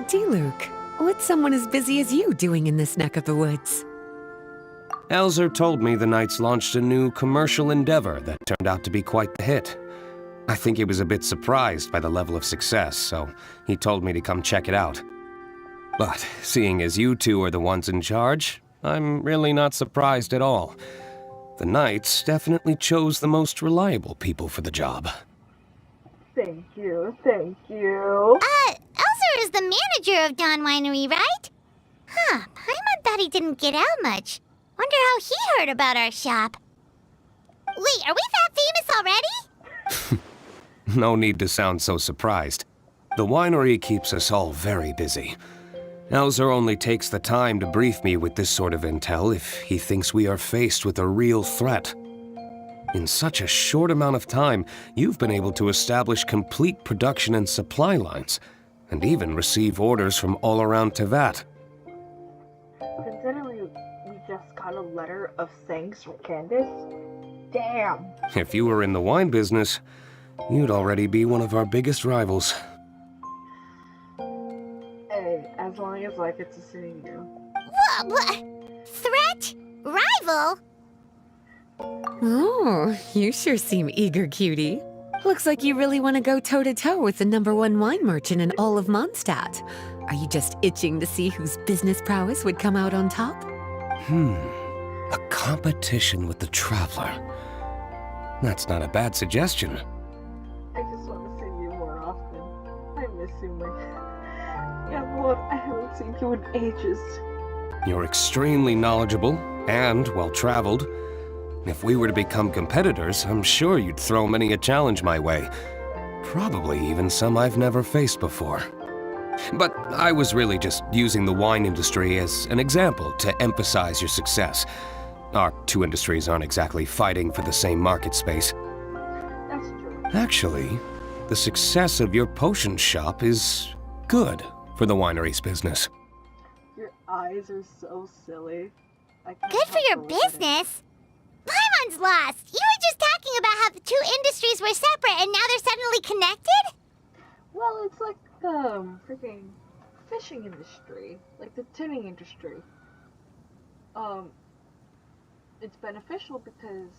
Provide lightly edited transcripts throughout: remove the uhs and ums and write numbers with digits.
D-Luke, what's someone as busy as you doing in this neck of the woods? Elzer told me the Knights launched a new commercial endeavor that turned out to be quite the hit. I think he was a bit surprised by the level of success, so he told me to come check it out. But seeing as you two are the ones in charge, I'm really not surprised at all. The Knights definitely chose the most reliable people for the job. Thank you, thank you. Elzer is the manager of Dawn Winery, right? Huh, Paimon thought he didn't get out much. Wonder how he heard about our shop. Wait, are we that famous already? No need to sound so surprised. The winery keeps us all very busy. Elzer only takes the time to brief me with this sort of intel if he thinks we are faced with a real threat. In such a short amount of time, you've been able to establish complete production and supply lines, and even receive orders from all around Tevat. Considering we just got a letter of thanks from Candace, damn. If you were in the wine business, you'd already be one of our biggest rivals. Hey, as long as I get to see you. What? Threat? Rival? Oh, you sure seem eager, cutie. Looks like you really want to go toe-to-toe with the #1 wine merchant in all of Mondstadt. Are you just itching to see whose business prowess would come out on top? A competition with the Traveler. That's not a bad suggestion. I just want to see you more often. I miss you, Mike. Yeah, Lord, I haven't seen you in ages. You're extremely knowledgeable and well-traveled. If we were to become competitors, I'm sure you'd throw many a challenge my way. Probably even some I've never faced before. But I was really just using the wine industry as an example to emphasize your success. Our two industries aren't exactly fighting for the same market space. That's true. Actually, the success of your potion shop is good for the winery's business. Your eyes are so silly. I can't Good for help your but look at it. business. Paimon's lost. You were just talking about how the two industries were separate and now they're suddenly connected? Well, it's like the freaking fishing industry, like the tinning industry. It's beneficial because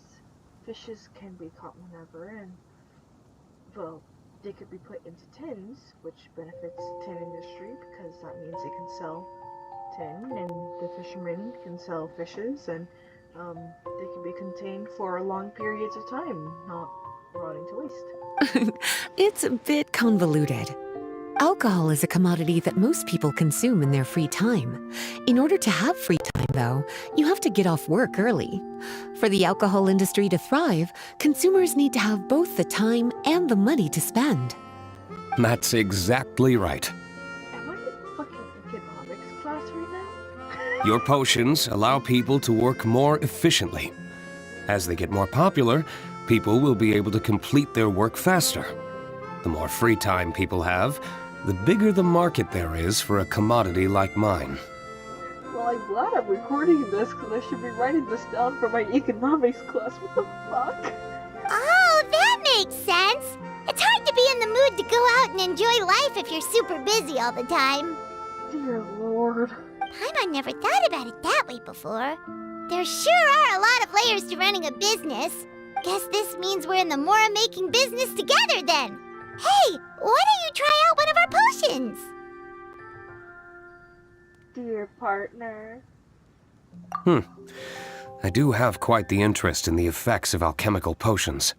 fishes can be caught whenever, and well, they could be put into tins, which benefits the tin industry because that means they can sell tin, and the fishermen can sell fishes, and they can be contained for long periods of time, not rotting to waste. It's a bit convoluted. Alcohol is a commodity that most people consume in their free time. In order to have free time, though, you have to get off work early. For the alcohol industry to thrive, consumers need to have both the time and the money to spend. That's exactly right. Am I in fucking economics class right now? Your potions allow people to work more efficiently. As they get more popular, people will be able to complete their work faster. The more free time people have, the bigger the market there is for a commodity like mine. Well, I'm glad I'm recording this because I should be writing this down for my economics class. What the fuck? Oh, that makes sense. It's hard to be in the mood to go out and enjoy life if you're super busy all the time. Dear Lord. Paimon never thought about it that way before. There sure are a lot of layers to running a business. Guess this means we're in the Mora-making business together then. Hey, why don't you try out one of our potions? Dear partner. I do have quite the interest in the effects of alchemical potions.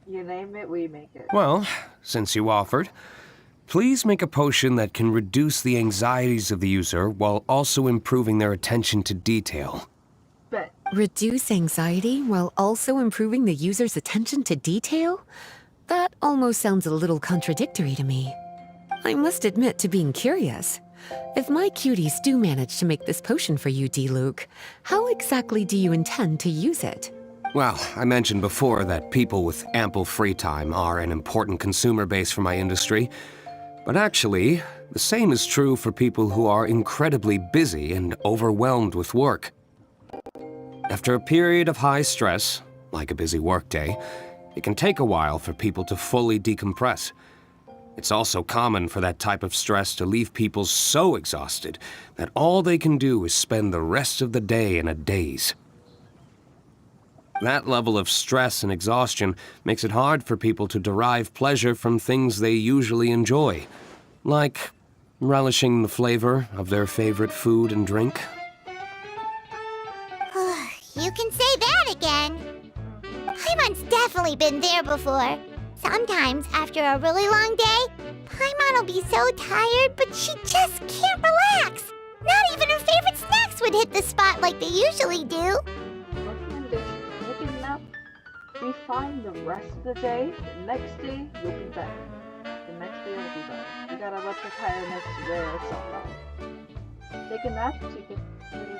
You name it, we make it. Well, since you offered, please make a potion that can reduce the anxieties of the user while also improving their attention to detail. Bet. Reduce anxiety while also improving the user's attention to detail? That almost sounds a little contradictory to me. I must admit to being curious. If my cuties do manage to make this potion for you, D-Luke, how exactly do you intend to use it? Well, I mentioned before that people with ample free time are an important consumer base for my industry. But actually, the same is true for people who are incredibly busy and overwhelmed with work. After a period of high stress, like a busy workday, it can take a while for people to fully decompress. It's also common for that type of stress to leave people so exhausted that all they can do is spend the rest of the day in a daze. That level of stress and exhaustion makes it hard for people to derive pleasure from things they usually enjoy, like relishing the flavor of their favorite food and drink. You can say that again. Paimon's definitely been there before. Sometimes, after a really long day, Paimon will be so tired, but she just can't relax. Not even her favorite snacks would hit the spot like they usually do. Recommendation: take a nap, be fine the rest of the day. The next day, you'll be better. The next day, you'll be better. You gotta let the tiredness wear itself out. Take a nap to get rid of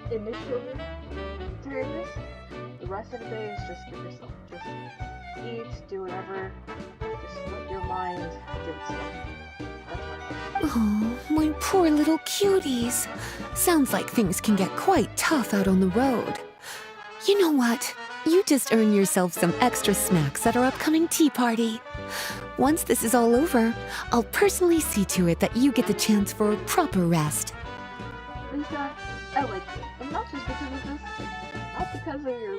the initial tiredness. The rest of the day is just give yourself. Just eat, do whatever. Just let your mind do its stuff. That's right. Oh, my poor little cuties. Sounds like things can get quite tough out on the road. You know what? You just earn yourself some extra snacks at our upcoming tea party. Once this is all over, I'll personally see to it that you get the chance for a proper rest. Lisa, I like you. And not just because of this. Not because of your,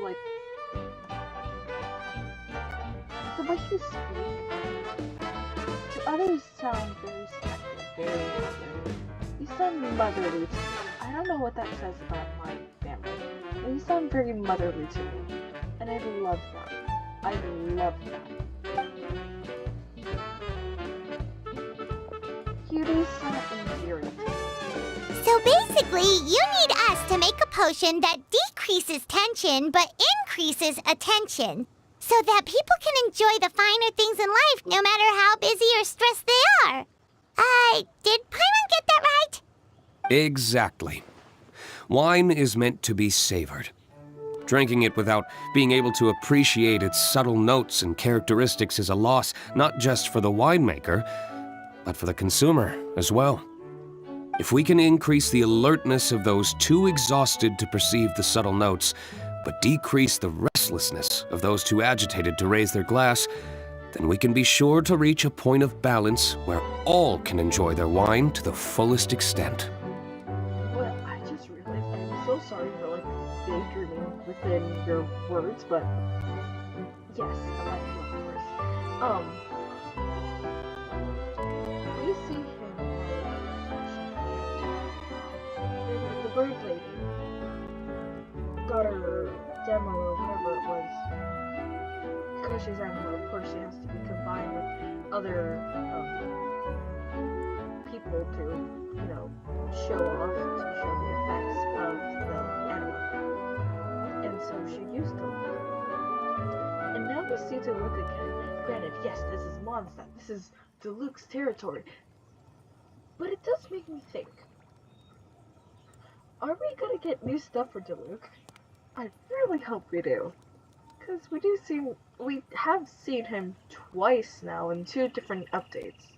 the way you speak. To others sound very respectful, very motherly. You sound motherly to me. I don't know what that says about my family, but you sound very motherly to me. And I love that. I love that. Cuties sound endearing to me. So basically, you need us to make a potion that decreases tension but increases attention, so that people can enjoy the finer things in life no matter how busy or stressed they are. Did Paimon get that right? Exactly. Wine is meant to be savored. Drinking it without being able to appreciate its subtle notes and characteristics is a loss not just for the winemaker, but for the consumer as well. If we can increase the alertness of those too exhausted to perceive the subtle notes, but decrease the restlessness of those too agitated to raise their glass, then we can be sure to reach a point of balance where all can enjoy their wine to the fullest extent. Well, I just realized I'm so sorry for daydreaming within your words, but yes, I like you, of course. We see him. The bird lady got her demo or whatever it was. Because she's animal, of course she has to be combined with other people to, show off, to show the effects of the animal. And so she used them. And now we see Diluc again. Granted, yes, this is Mondstadt. This is Diluc's territory. But it does make me think. Are we gonna get new stuff for Diluc? I really hope we do. Because we have seen him twice now in 2 different updates.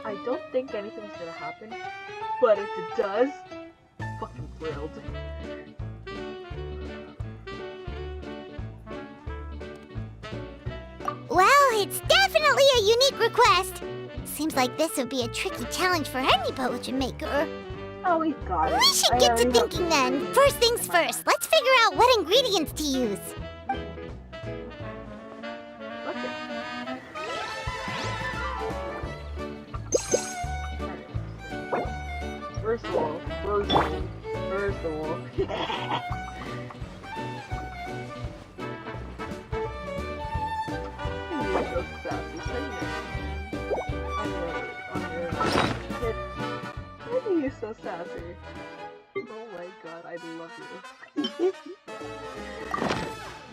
I don't think anything's gonna happen, but if it does, I'm fucking thrilled. Well, it's definitely a unique request. Seems like this would be a tricky challenge for any potion maker. Oh, we got it. We should get to thinking then. First things first, let's figure out what ingredients to use. Okay. First of all. You're so sassy. Say your Why are you so sassy? Oh my god, I love you.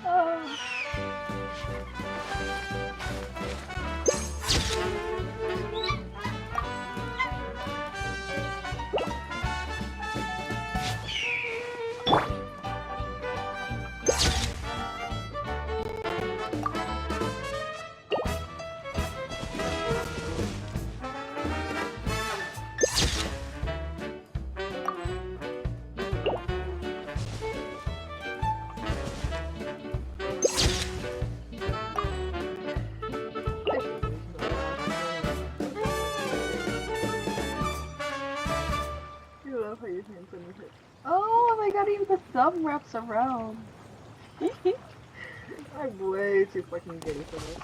Oh. your hands on your hips. Oh my god, even the thumb wraps around. I'm way too fucking giddy for this.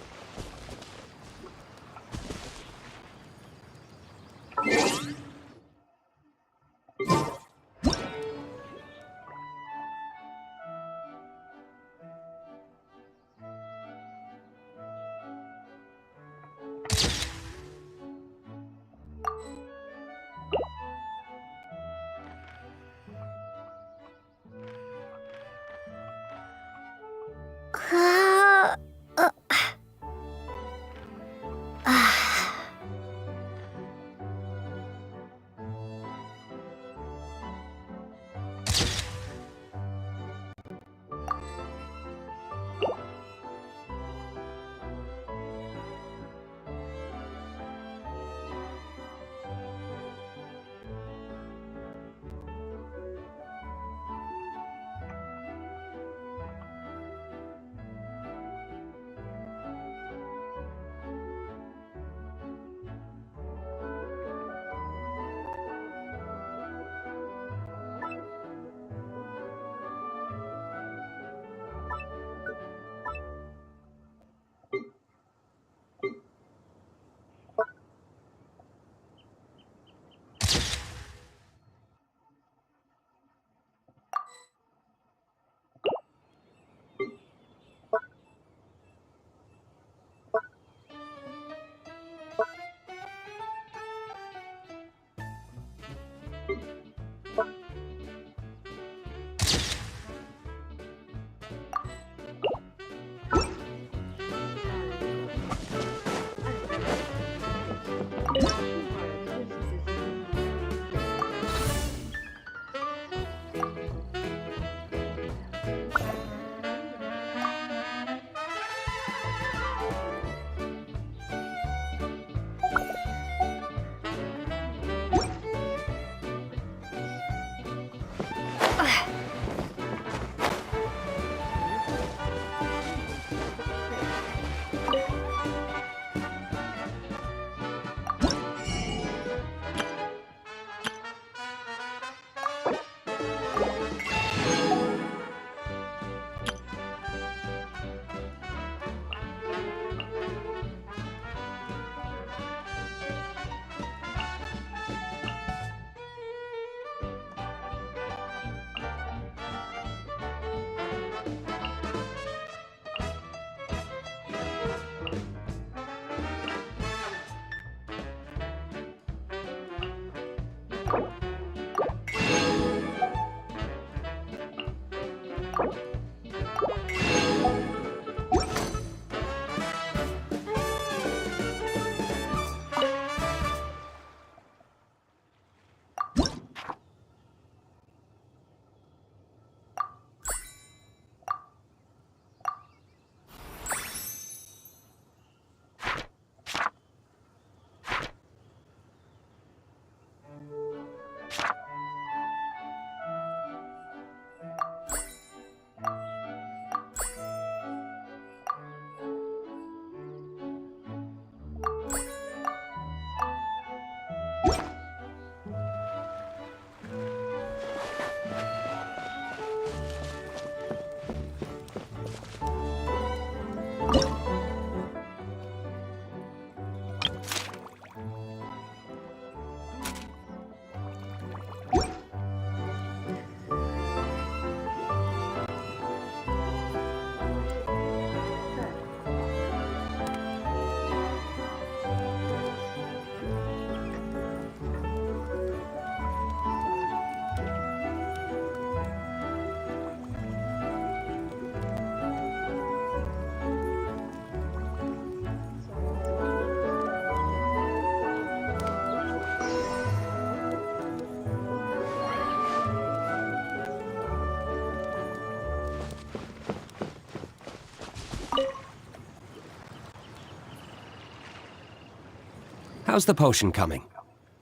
How's the potion coming?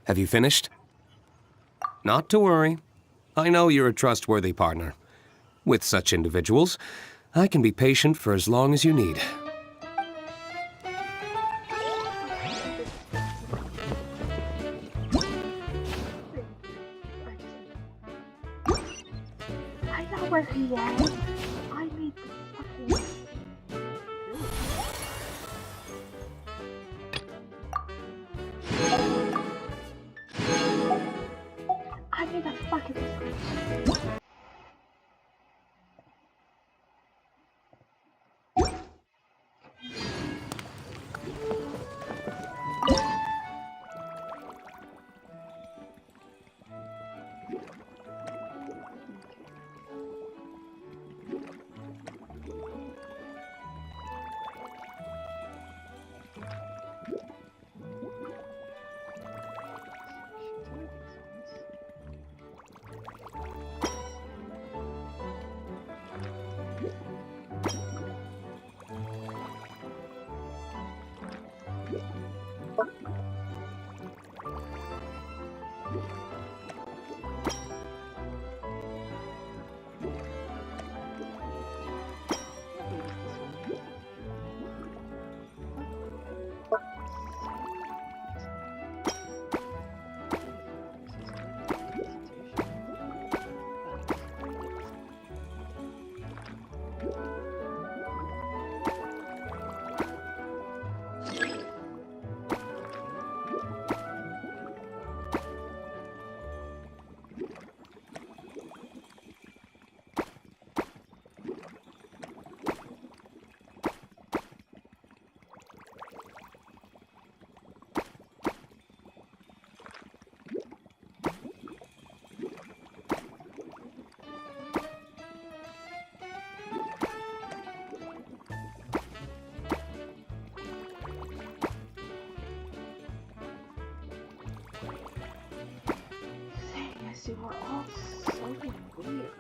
Have you finished? Not to worry. I know you're a trustworthy partner. With such individuals, I can be patient for as long as you need. where he at. I need the fucking... I need a fucking... You are all so weird.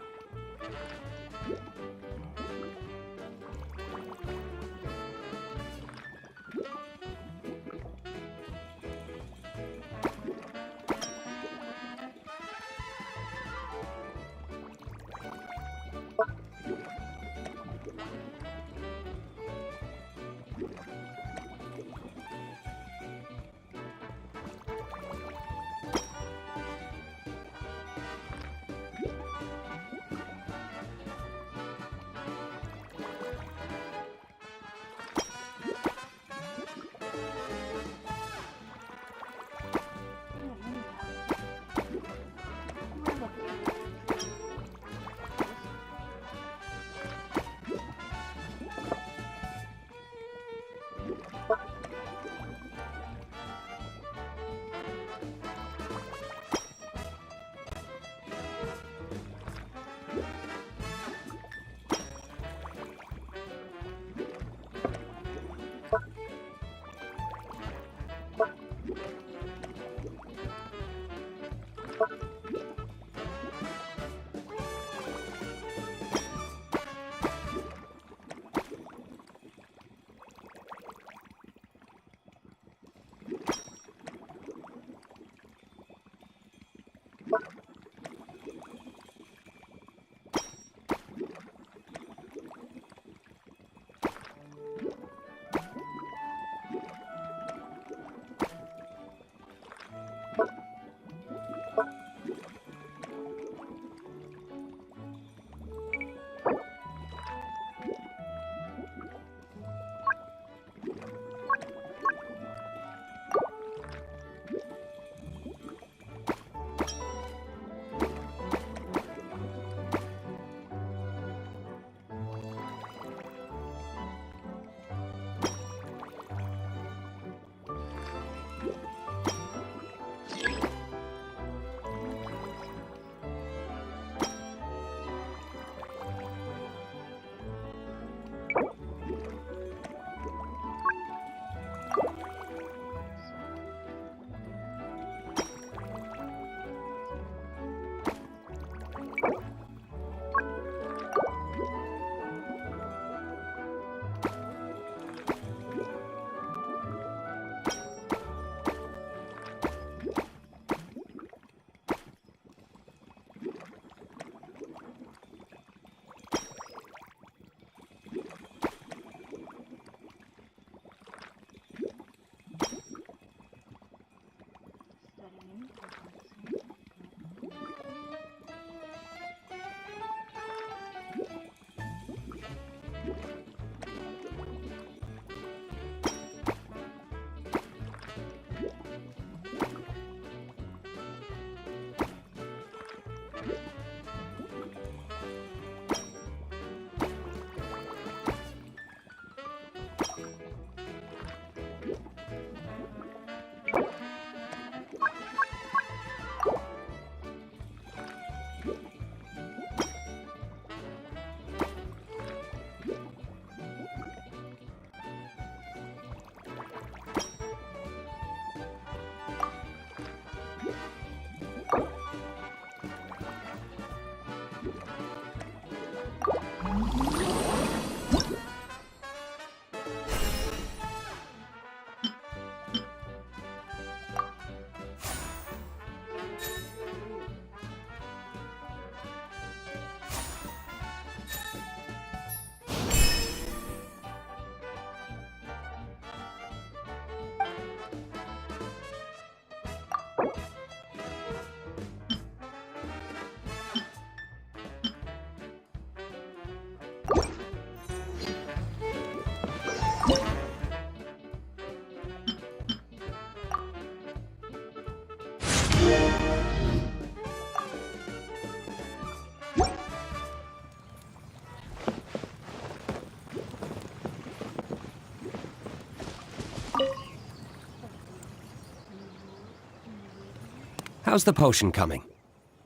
How's the potion coming?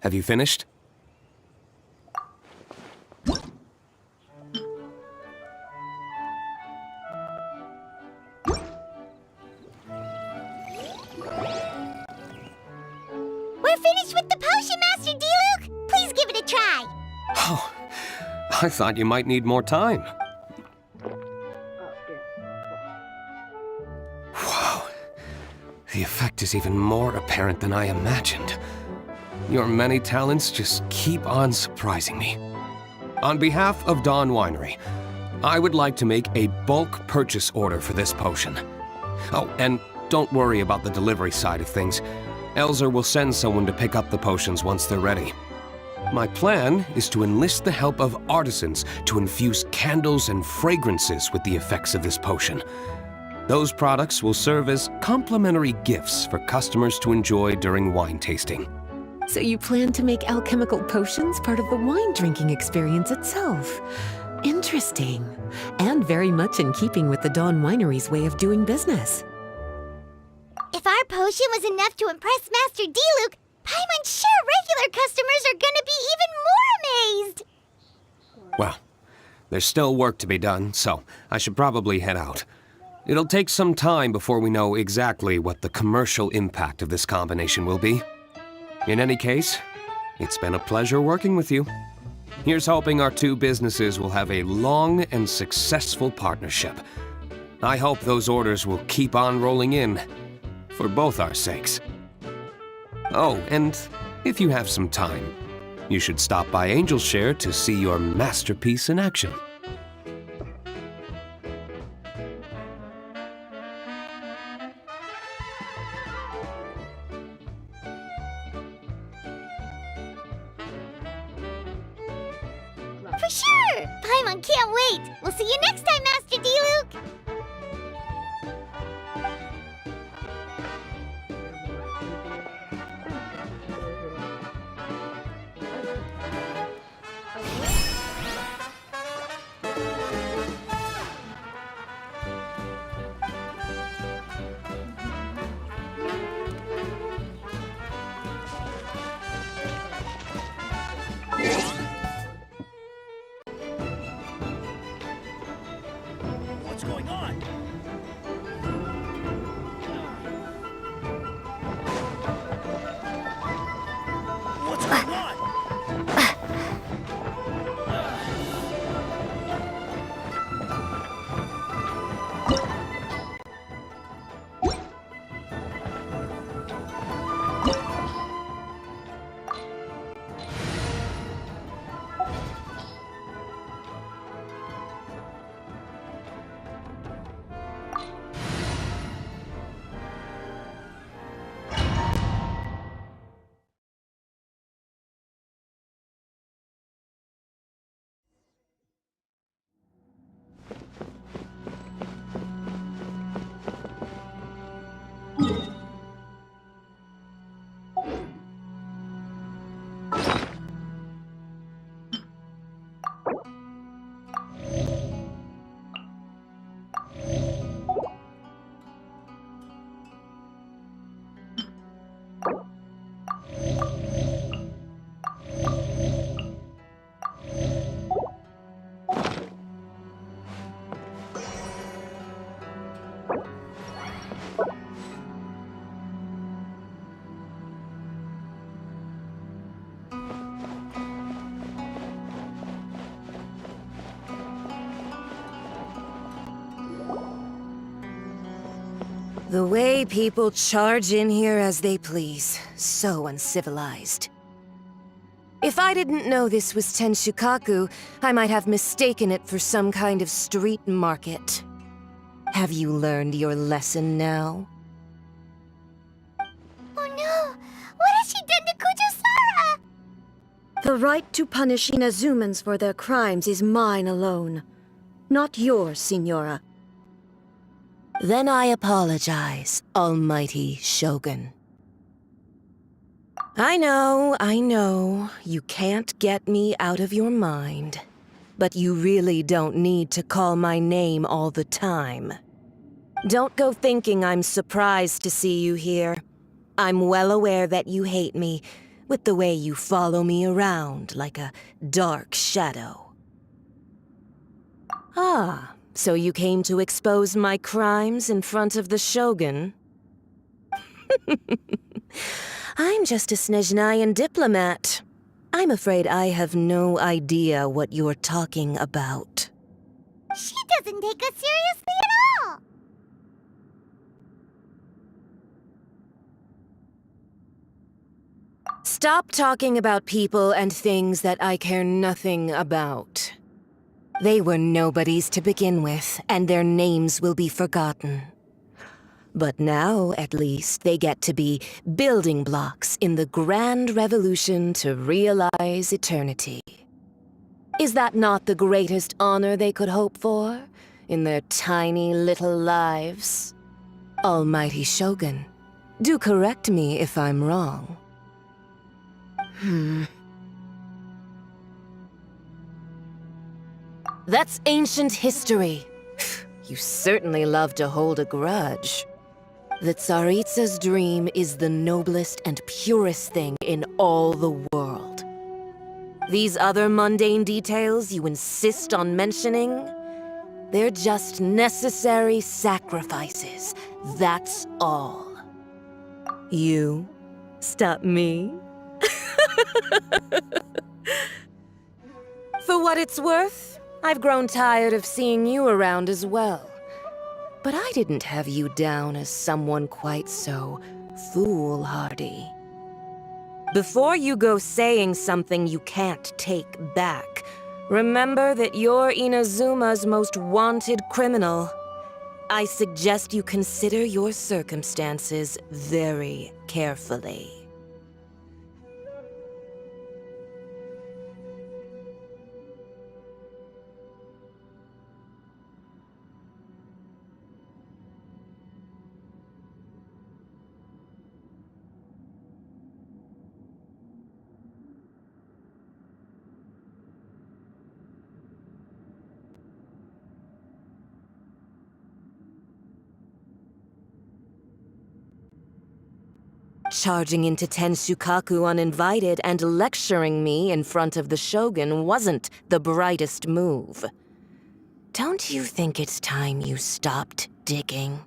Have you finished? We're finished with the potion, Master D-Luke! Please give it a try! Oh, I thought you might need more time. Wow. The effect is even more apparent than I imagined. Your many talents just keep on surprising me. On behalf of Dawn Winery, I would like to make a bulk purchase order for this potion. Oh, and don't worry about the delivery side of things. Elzer will send someone to pick up the potions once they're ready. My plan is to enlist the help of artisans to infuse candles and fragrances with the effects of this potion. Those products will serve as complimentary gifts for customers to enjoy during wine tasting. So you plan to make alchemical potions part of the wine drinking experience itself. Interesting. And very much in keeping with the Dawn Winery's way of doing business. If our potion was enough to impress Master D-Luke, Paimon's sure regular customers are gonna be even more amazed! Well, there's still work to be done, so I should probably head out. It'll take some time before we know exactly what the commercial impact of this combination will be. In any case, it's been a pleasure working with you. Here's hoping our two businesses will have a long and successful partnership. I hope those orders will keep on rolling in, for both our sakes. Oh, and if you have some time, you should stop by Angel's Share to see your masterpiece in action. For sure! Paimon can't wait! We'll see you next time, Master D-Luke! What's going on? What's going on? The way people charge in here as they please. So uncivilized. If I didn't know this was Tenshukaku, I might have mistaken it for some kind of street market. Have you learned your lesson now? Oh no! What has she done to Kujusara? The right to punish Inazumans for their crimes is mine alone. Not yours, Signora. Then I apologize, Almighty Shogun. I know, you can't get me out of your mind. But you really don't need to call my name all the time. Don't go thinking I'm surprised to see you here. I'm well aware that you hate me, with the way you follow me around like a dark shadow. Ah, so you came to expose my crimes in front of the Shogun? I'm just a Snezhnayan diplomat. I'm afraid I have no idea what you're talking about. She doesn't take us seriously at all! Stop talking about people and things that I care nothing about. They were nobodies to begin with, and their names will be forgotten. But now, at least, they get to be building blocks in the grand revolution to realize eternity. Is that not the greatest honor they could hope for in their tiny little lives? Almighty Shogun, do correct me if I'm wrong. That's ancient history. You certainly love to hold a grudge. The Tsaritsa's dream is the noblest and purest thing in all the world. These other mundane details you insist on mentioning, they're just necessary sacrifices. That's all. You stop me? For what it's worth, I've grown tired of seeing you around as well. But I didn't have you down as someone quite so foolhardy. Before you go saying something you can't take back, remember that you're Inazuma's most wanted criminal. I suggest you consider your circumstances very carefully. Charging into Tenshukaku uninvited and lecturing me in front of the Shogun wasn't the brightest move. Don't you think it's time you stopped digging?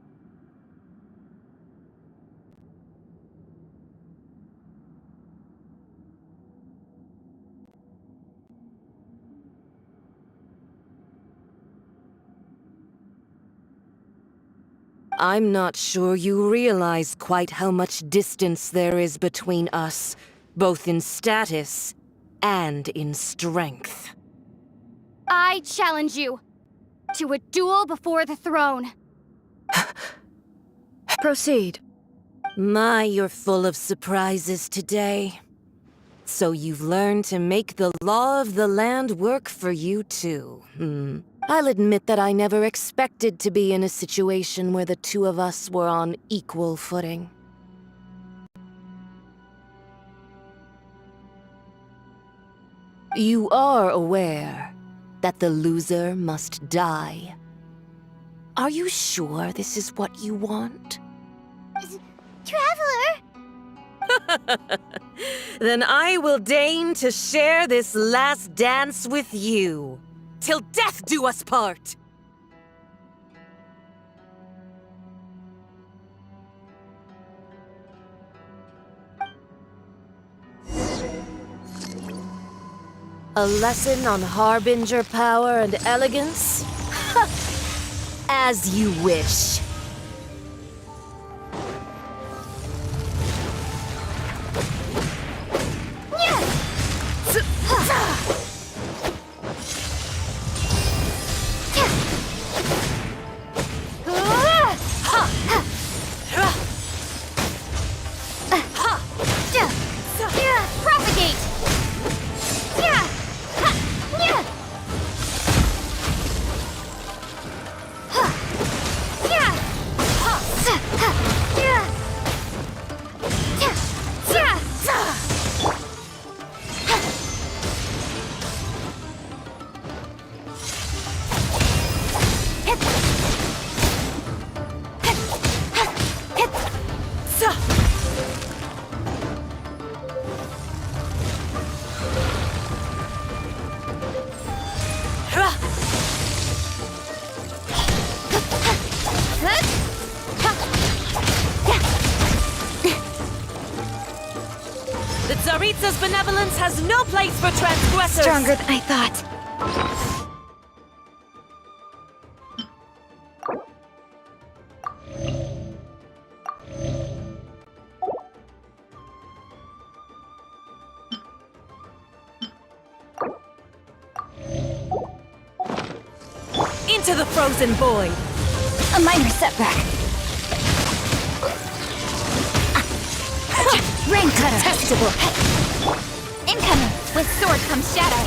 I'm not sure you realize quite how much distance there is between us, both in status and in strength. I challenge you to a duel before the throne. Proceed. My, you're full of surprises today. So you've learned to make the law of the land work for you too, I'll admit that I never expected to be in a situation where the two of us were on equal footing. You are aware that the loser must die. Are you sure this is what you want? Traveler! Then I will deign to share this last dance with you. Till death do us part! A lesson on Harbinger power and elegance? As you wish. Propagate! benevolence has no place for transgressors! Stronger than I thought. Into the frozen void! A minor setback. Rain cutter. Testable! Incoming. With sword comes shadow.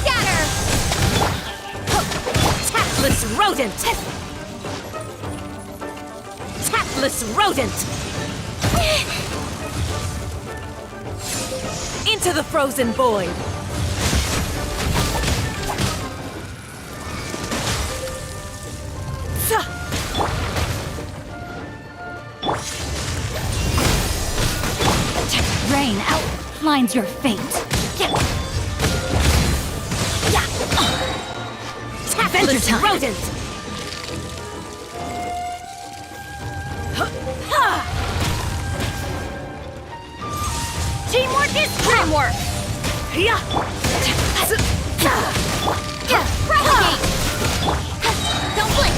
Scatter. Tactless rodent! Tactless rodent! Into the frozen void! Rain outlines your fate. Tactless time. rodent! Teamwork is dreamwork. Propagate. Don't blink.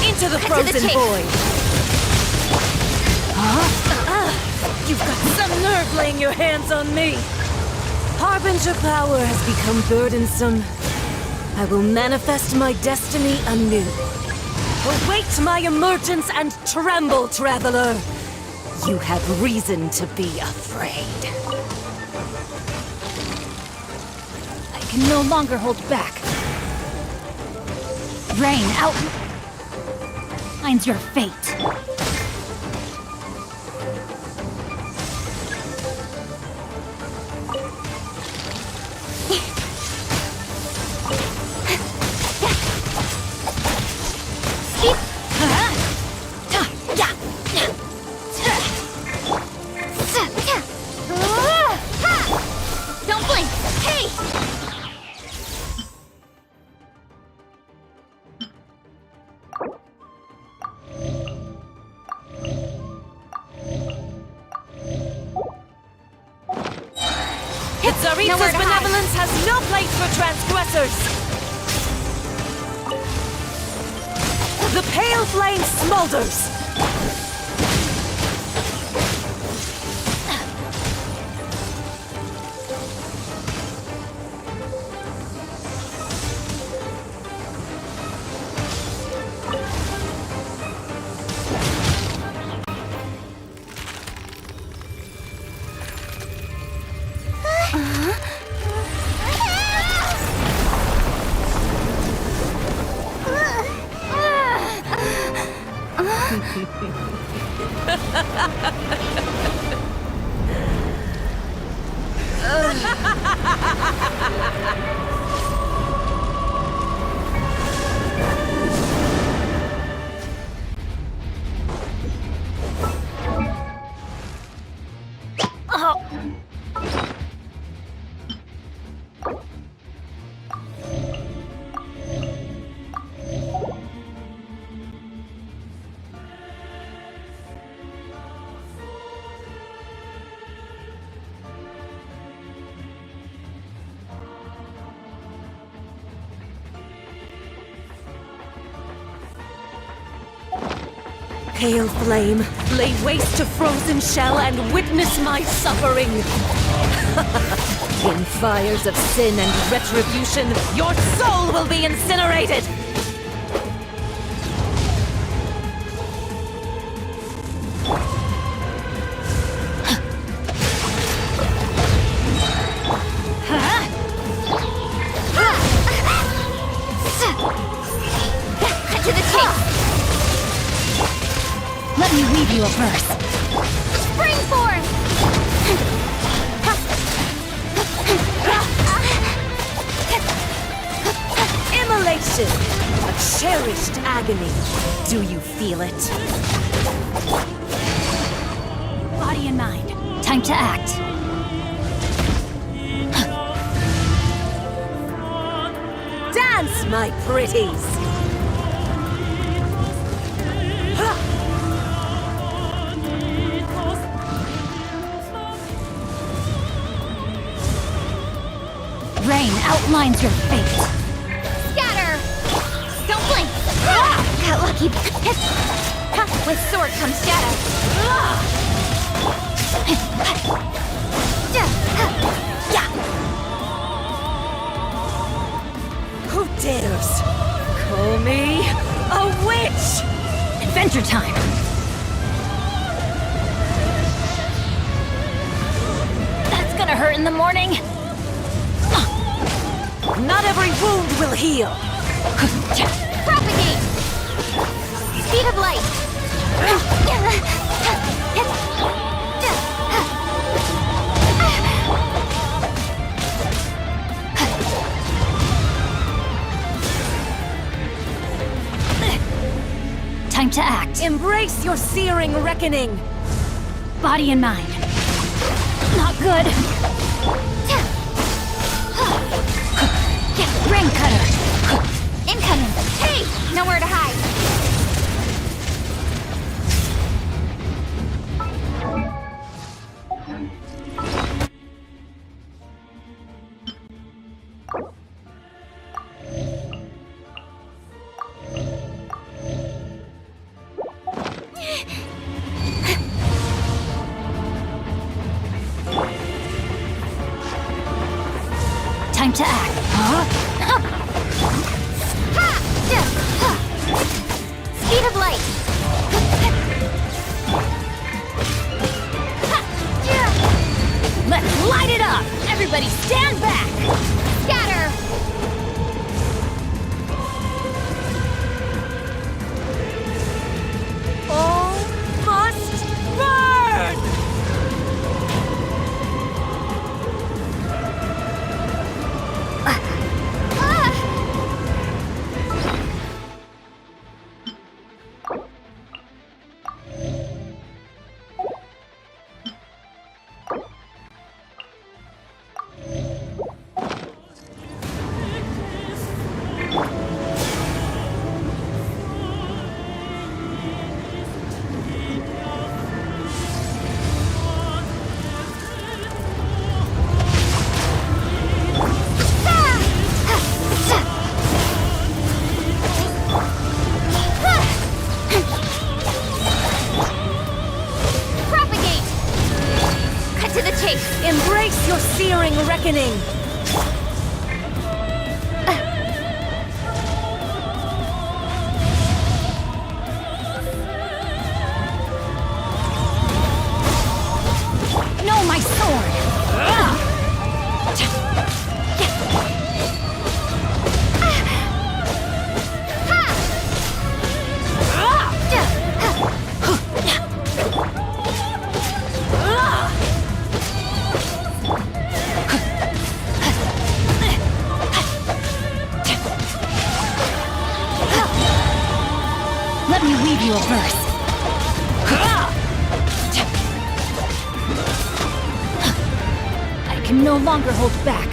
Into the Cut to the frozen chase. void! You've got some nerve laying your hands on me! Harbinger power has become burdensome. I will manifest my destiny anew. Await my emergence and tremble, traveler! You have reason to be afraid. I can no longer hold back. Rain outlines your fate. Don't blink! Hey! Tsaritsa's Nowhere to hide. benevolence has no place for transgressors! The pale flame smolders! Pale flame, lay waste to frozen shell and witness my suffering! In fires of sin and retribution, your soul will be incinerated! Cut to the chase! Let me weave you a verse. Springform! Immolation! A cherished agony. Do you feel it? Body and mind. Time to act. Dance, my pretties! Rain outlines your fate. Scatter! Don't blink! Got lucky. With sword comes shadow. Who dares call me a witch? Adventure time! That's gonna hurt in the morning. Not every wound will heal. Propagate! Speed of light! Time to act. Embrace your searing reckoning. Body and mind. Not good. Rain cutter. Incoming. Hey! Nowhere to hide. Time to act. Speed of light. Let's light it up! Everybody stand back! Scatter! All must burn! Propagate! Cut to the chase! Embrace your searing reckoning. No, my sword! Let me weave you a verse. I can no longer hold back.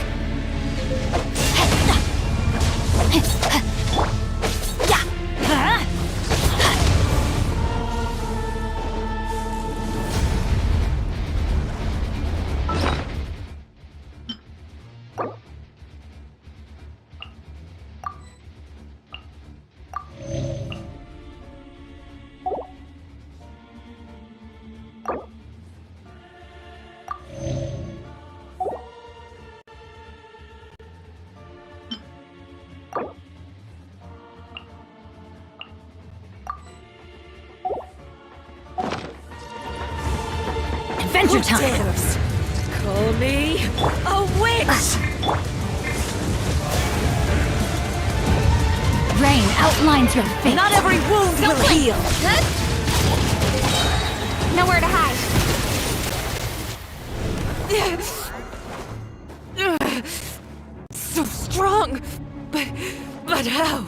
Adventure Who time! dares call me a witch? Rain outlines your fate. Not every wound will heal. Nowhere to hide. So strong, but how?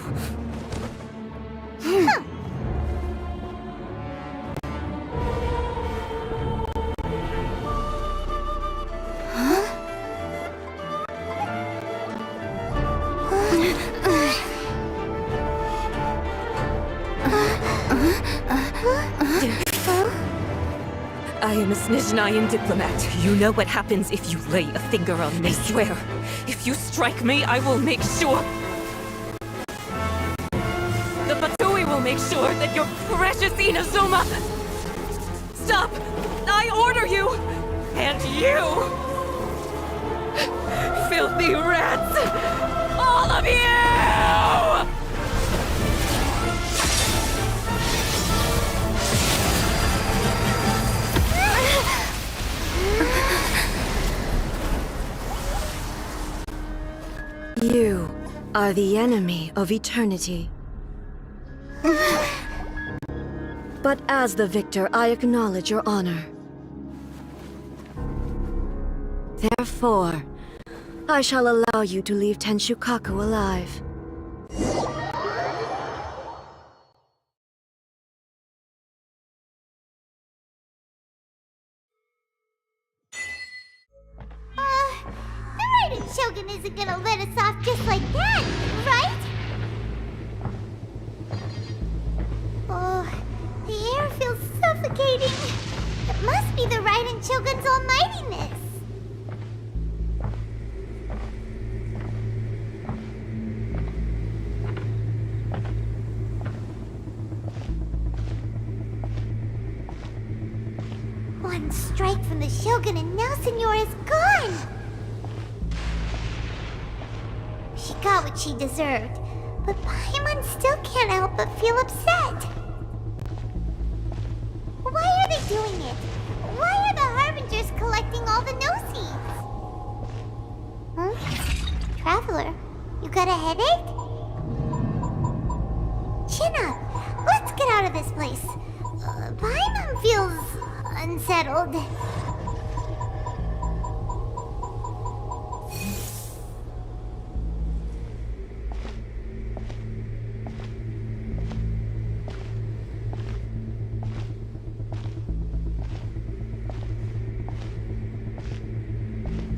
I am a Snezhnayan diplomat. You know what happens if you lay a finger on me. I swear, if you strike me, I will make sure... The Fatui will make sure that your precious Inazuma... Stop! I order you! And you! Filthy rats! All of you! You are the enemy of eternity. But as the victor, I acknowledge your honor. Therefore, I shall allow you to leave Tenshukaku alive. The Raiden Shogun isn't gonna let us off just like that, right? Oh, the air feels suffocating. It must be the Raiden Shogun's almightiness. One strike from the Shogun and now Senora is gone! She got what she deserved, but Paimon still can't help but feel upset. Why are they doing it? Why are the Harbingers collecting all the no-seeds? Huh? Traveler, you got a headache? Chin up! Let's get out of this place. Paimon feels... unsettled.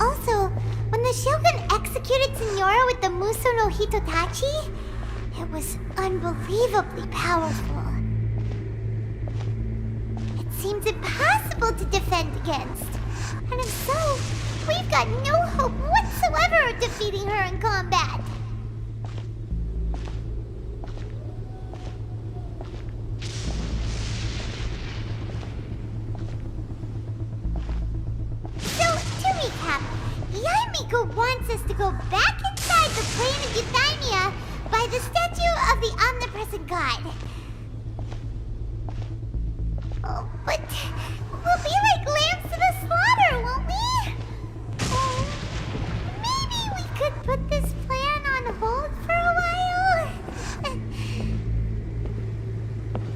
Also, when the Shogun executed Senora with the Muso no Hitotachi, it was unbelievably powerful. Seems impossible to defend against. And if so, we've got no hope whatsoever of defeating her in combat. So, to recap, Yaimiko wants us to go back inside the plane of Euthymia by the statue of the omnipresent god. Oh, but we'll be like lambs to the slaughter, won't we? Oh, maybe we could put this plan on hold for a while?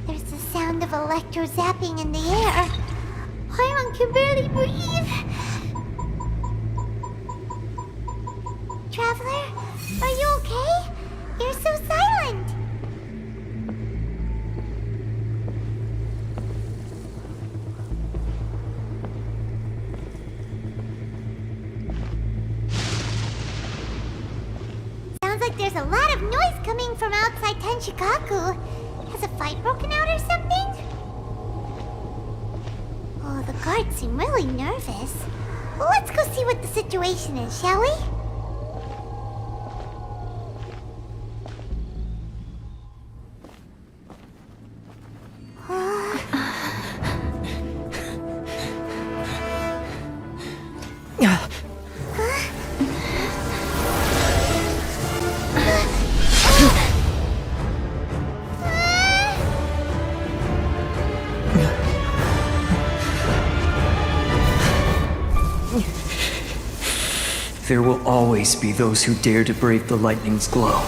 There's the sound of electro zapping in the air. Paimon can barely breathe. Traveler, are you okay? You're so silent. Sounds like there's a lot of noise coming from outside Tenshukaku. Has a fight broken out or something? Oh, the guards seem really nervous. Well, let's go see what the situation is, shall we? There will always be those who dare to brave the lightning's glow.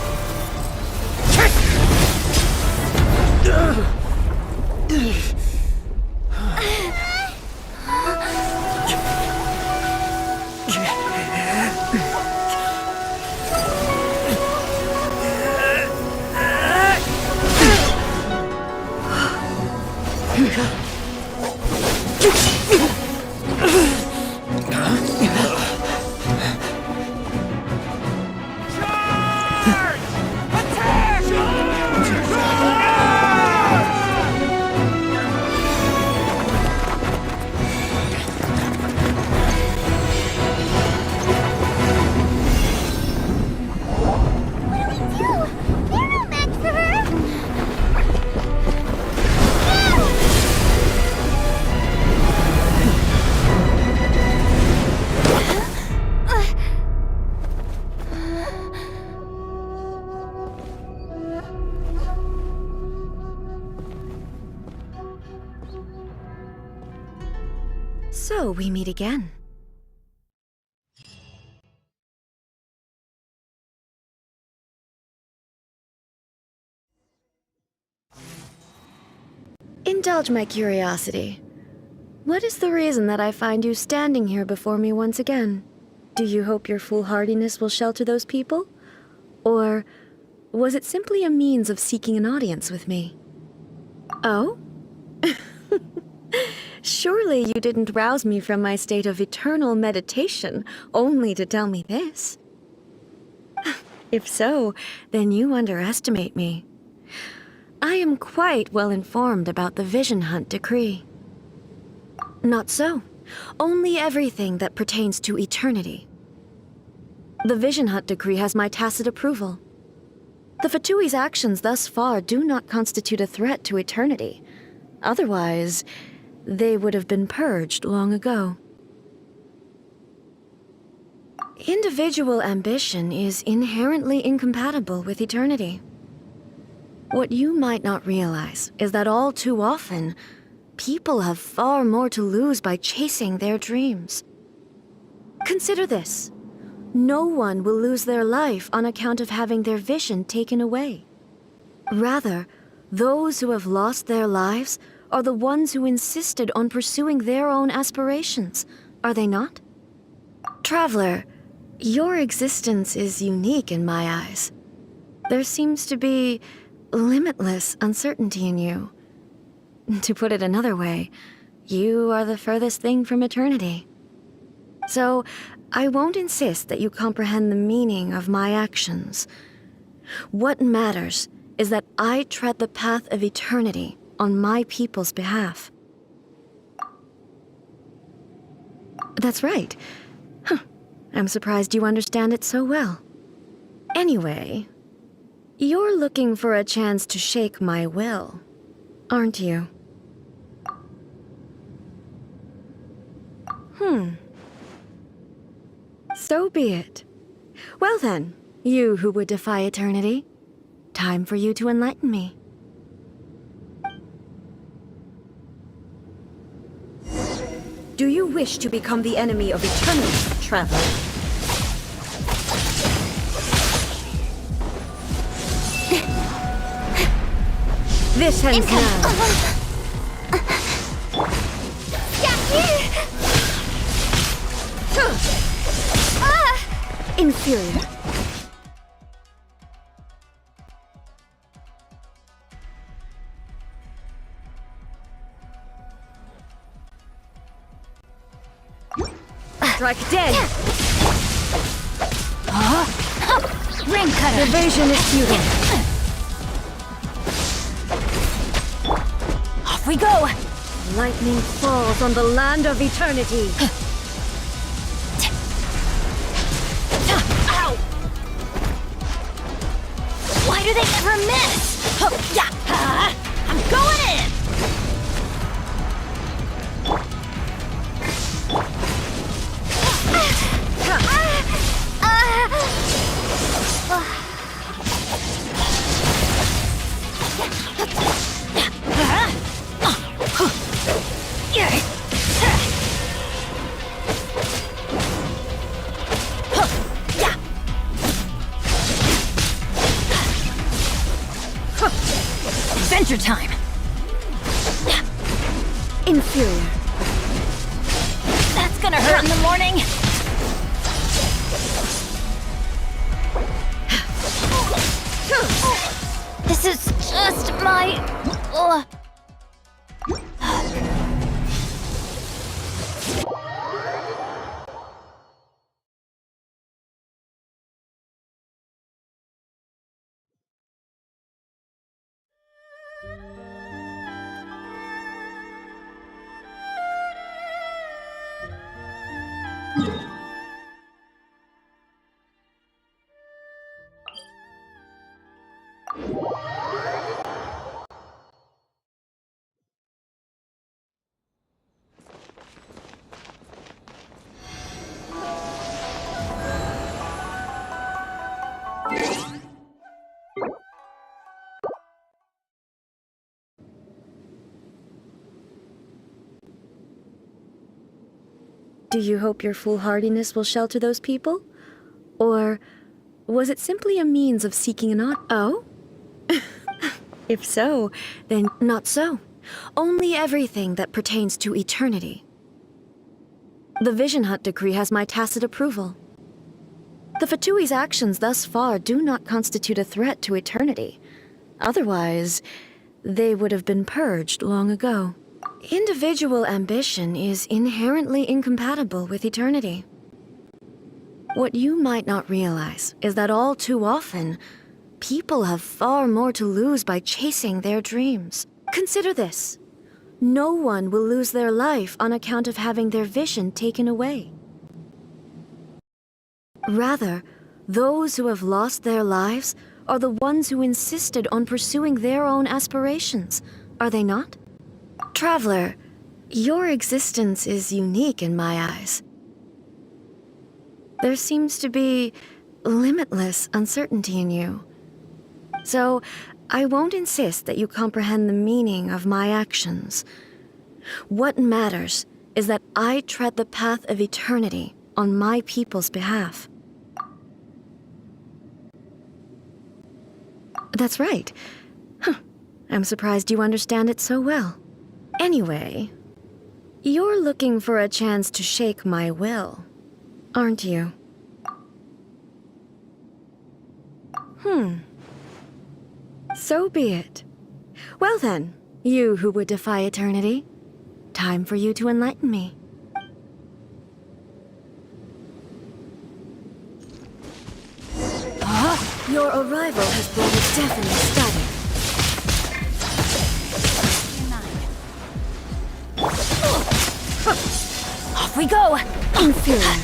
So we meet again. Indulge my curiosity. What is the reason that I find you standing here before me once again? Do you hope your foolhardiness will shelter those people? Or was it simply a means of seeking an audience with me? Oh? Surely you didn't rouse me from my state of eternal meditation only to tell me this. If so, then you underestimate me. I am quite well informed about the Vision Hunt decree. Not so. Only everything that pertains to eternity. The Vision Hunt decree has my tacit approval. The Fatui's actions thus far do not constitute a threat to eternity. Otherwise, they would have been purged long ago. Individual ambition is inherently incompatible with eternity. What you might not realize is that all too often, people have far more to lose by chasing their dreams. Consider this. No one will lose their life on account of having their vision taken away. Rather, those who have lost their lives are the ones who insisted on pursuing their own aspirations, are they not? Traveler, your existence is unique in my eyes. There seems to be limitless uncertainty in you. To put it another way, you are the furthest thing from eternity. So, I won't insist that you comprehend the meaning of my actions. What matters is that I tread the path of eternity on my people's behalf. That's right. Huh. I'm surprised you understand it so well. Anyway, you're looking for a chance to shake my will, aren't you? So be it. Well then, you who would defy eternity, time for you to enlighten me. Do you wish to become the enemy of eternity, traveler? This ends now. Inferior. Strike dead. Ring cutter. Evasion is futile. Off we go. Lightning falls on the land of eternity. Ow! Why do they never miss? I'm going in. Adventure time. Inferior. That's gonna hurt in the morning. This is just my... Do you hope your foolhardiness will shelter those people? Or was it simply a means of seeking an Oh? If so, then not so. Only everything that pertains to eternity. The Vision Hut decree has my tacit approval. The Fatui's actions thus far do not constitute a threat to eternity. Otherwise, they would have been purged long ago. Individual ambition is inherently incompatible with eternity. What you might not realize is that all too often, people have far more to lose by chasing their dreams. Consider this. No one will lose their life on account of having their vision taken away. Rather, those who have lost their lives are the ones who insisted on pursuing their own aspirations, are they not? Traveler, your existence is unique in my eyes. There seems to be limitless uncertainty in you. So, I won't insist that you comprehend the meaning of my actions. What matters is that I tread the path of eternity on my people's behalf. That's right. I'm surprised you understand it so well. Anyway, you're looking for a chance to shake my will, aren't you? So be it. Well then, you who would defy eternity, time for you to enlighten me. Your arrival has brought a definite static. Off we go! Inferior.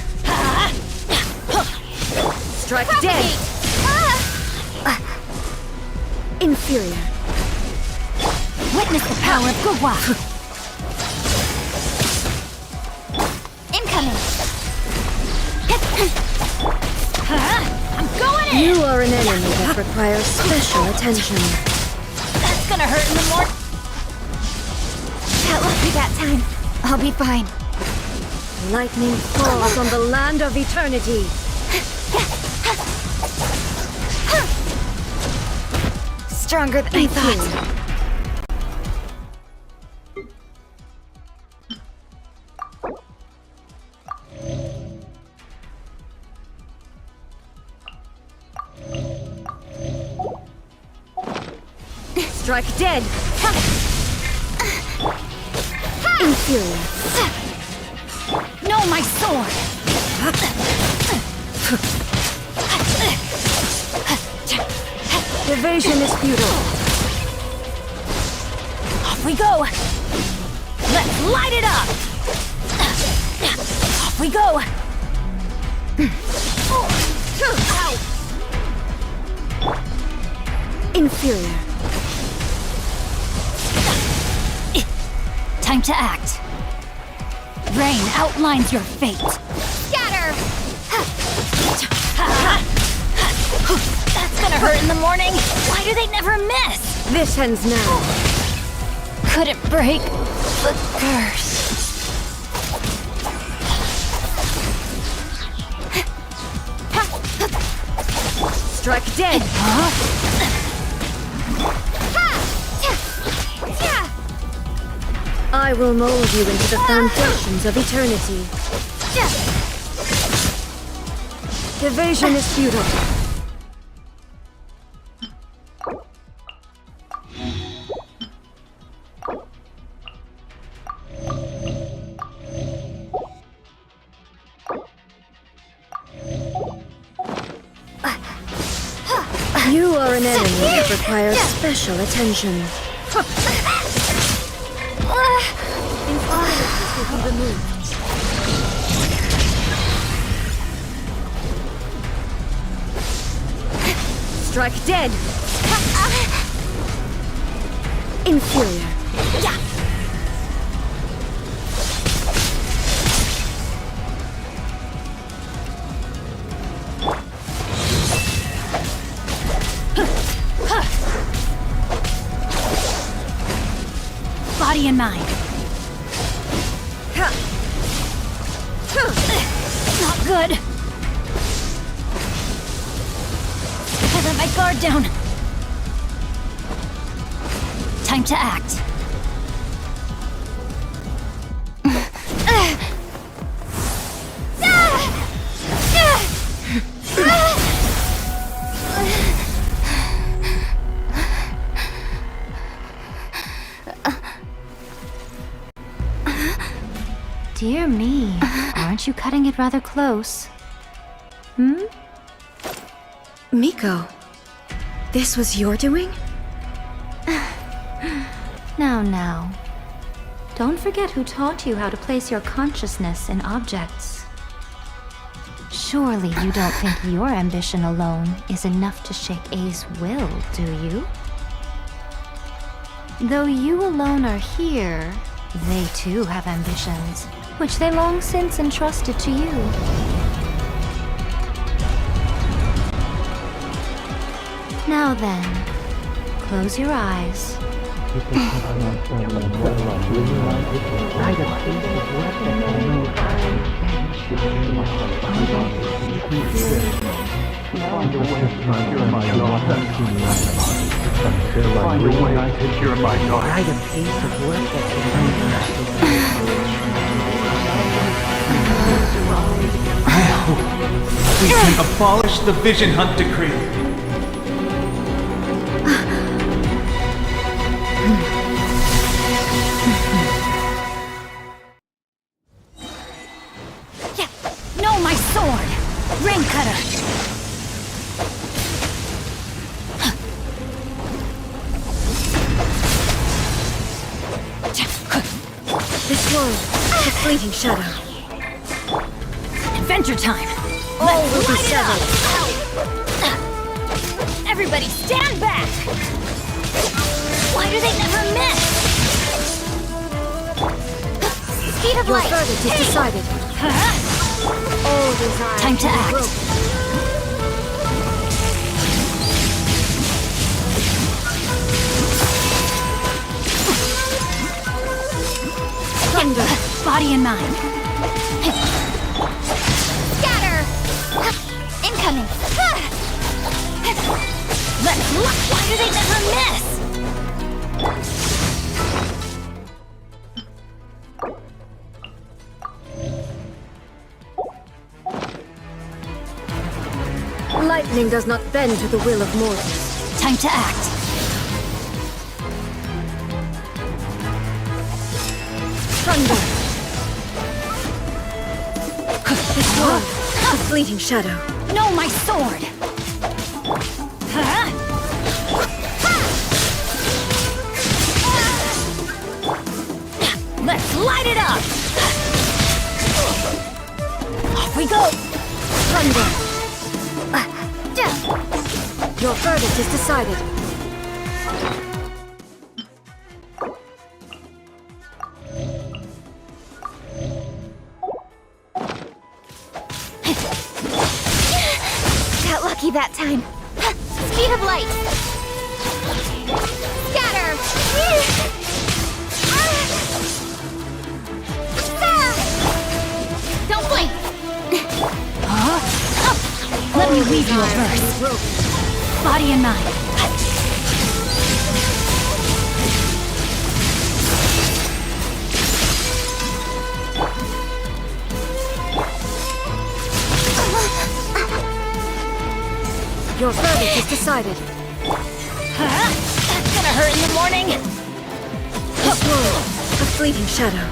Strike dead! Inferior. Witness the power of Gugwa! Incoming! I'm going in! You are an enemy that requires special attention. That's gonna hurt in the morning. Look, we got time. I'll be fine. Lightning falls on the land of eternity. Stronger than I thought. Strike dead! Inferior. No, my sword! Evasion is futile. Off we go! Let's light it up! Off we go! Inferior. Time to act. Rain outlines your fate. Scatter! That's gonna hurt in the morning. Why do they never miss? This ends now. Couldn't break the curse. Strike dead! I will mold you into the foundations of eternity. Evasion is futile. You are an enemy that requires special attention. Strike dead! Inferior. Body and mind. good. I let my guard down. Time to act. Dear me, aren't you cutting it rather close? Miko, this was your doing? Now. Don't forget who taught you how to place your consciousness in objects. Surely you don't think your ambition alone is enough to shake A's will, do you? Though you alone are here, they too have ambitions, which they long since entrusted to you. Now then, close your eyes. We can abolish the Vision Hunt Decree. No, my sword! Rain Cutter! This one, a fleeting shadow. Adventure time! All will be severed. Everybody stand back! Why do they never miss? Speed of Your light! verdict is decided. All desire Time to act. broken. Thunder. Body and mind. Scatter! Incoming! Let's look! Why do they never miss? Lightning does not bend to the will of mortals. Time to act. Thunder. This one, a fleeting shadow. No, my sword! Let's light it up! Off we go! Thunder. Your verdict is decided. Got lucky that time. Speed of light! Scatter! Don't blink! Let me weave you a verse. Body and mind. Your verdict is decided. That's gonna hurt in the morning. This one, a fleeting shadow.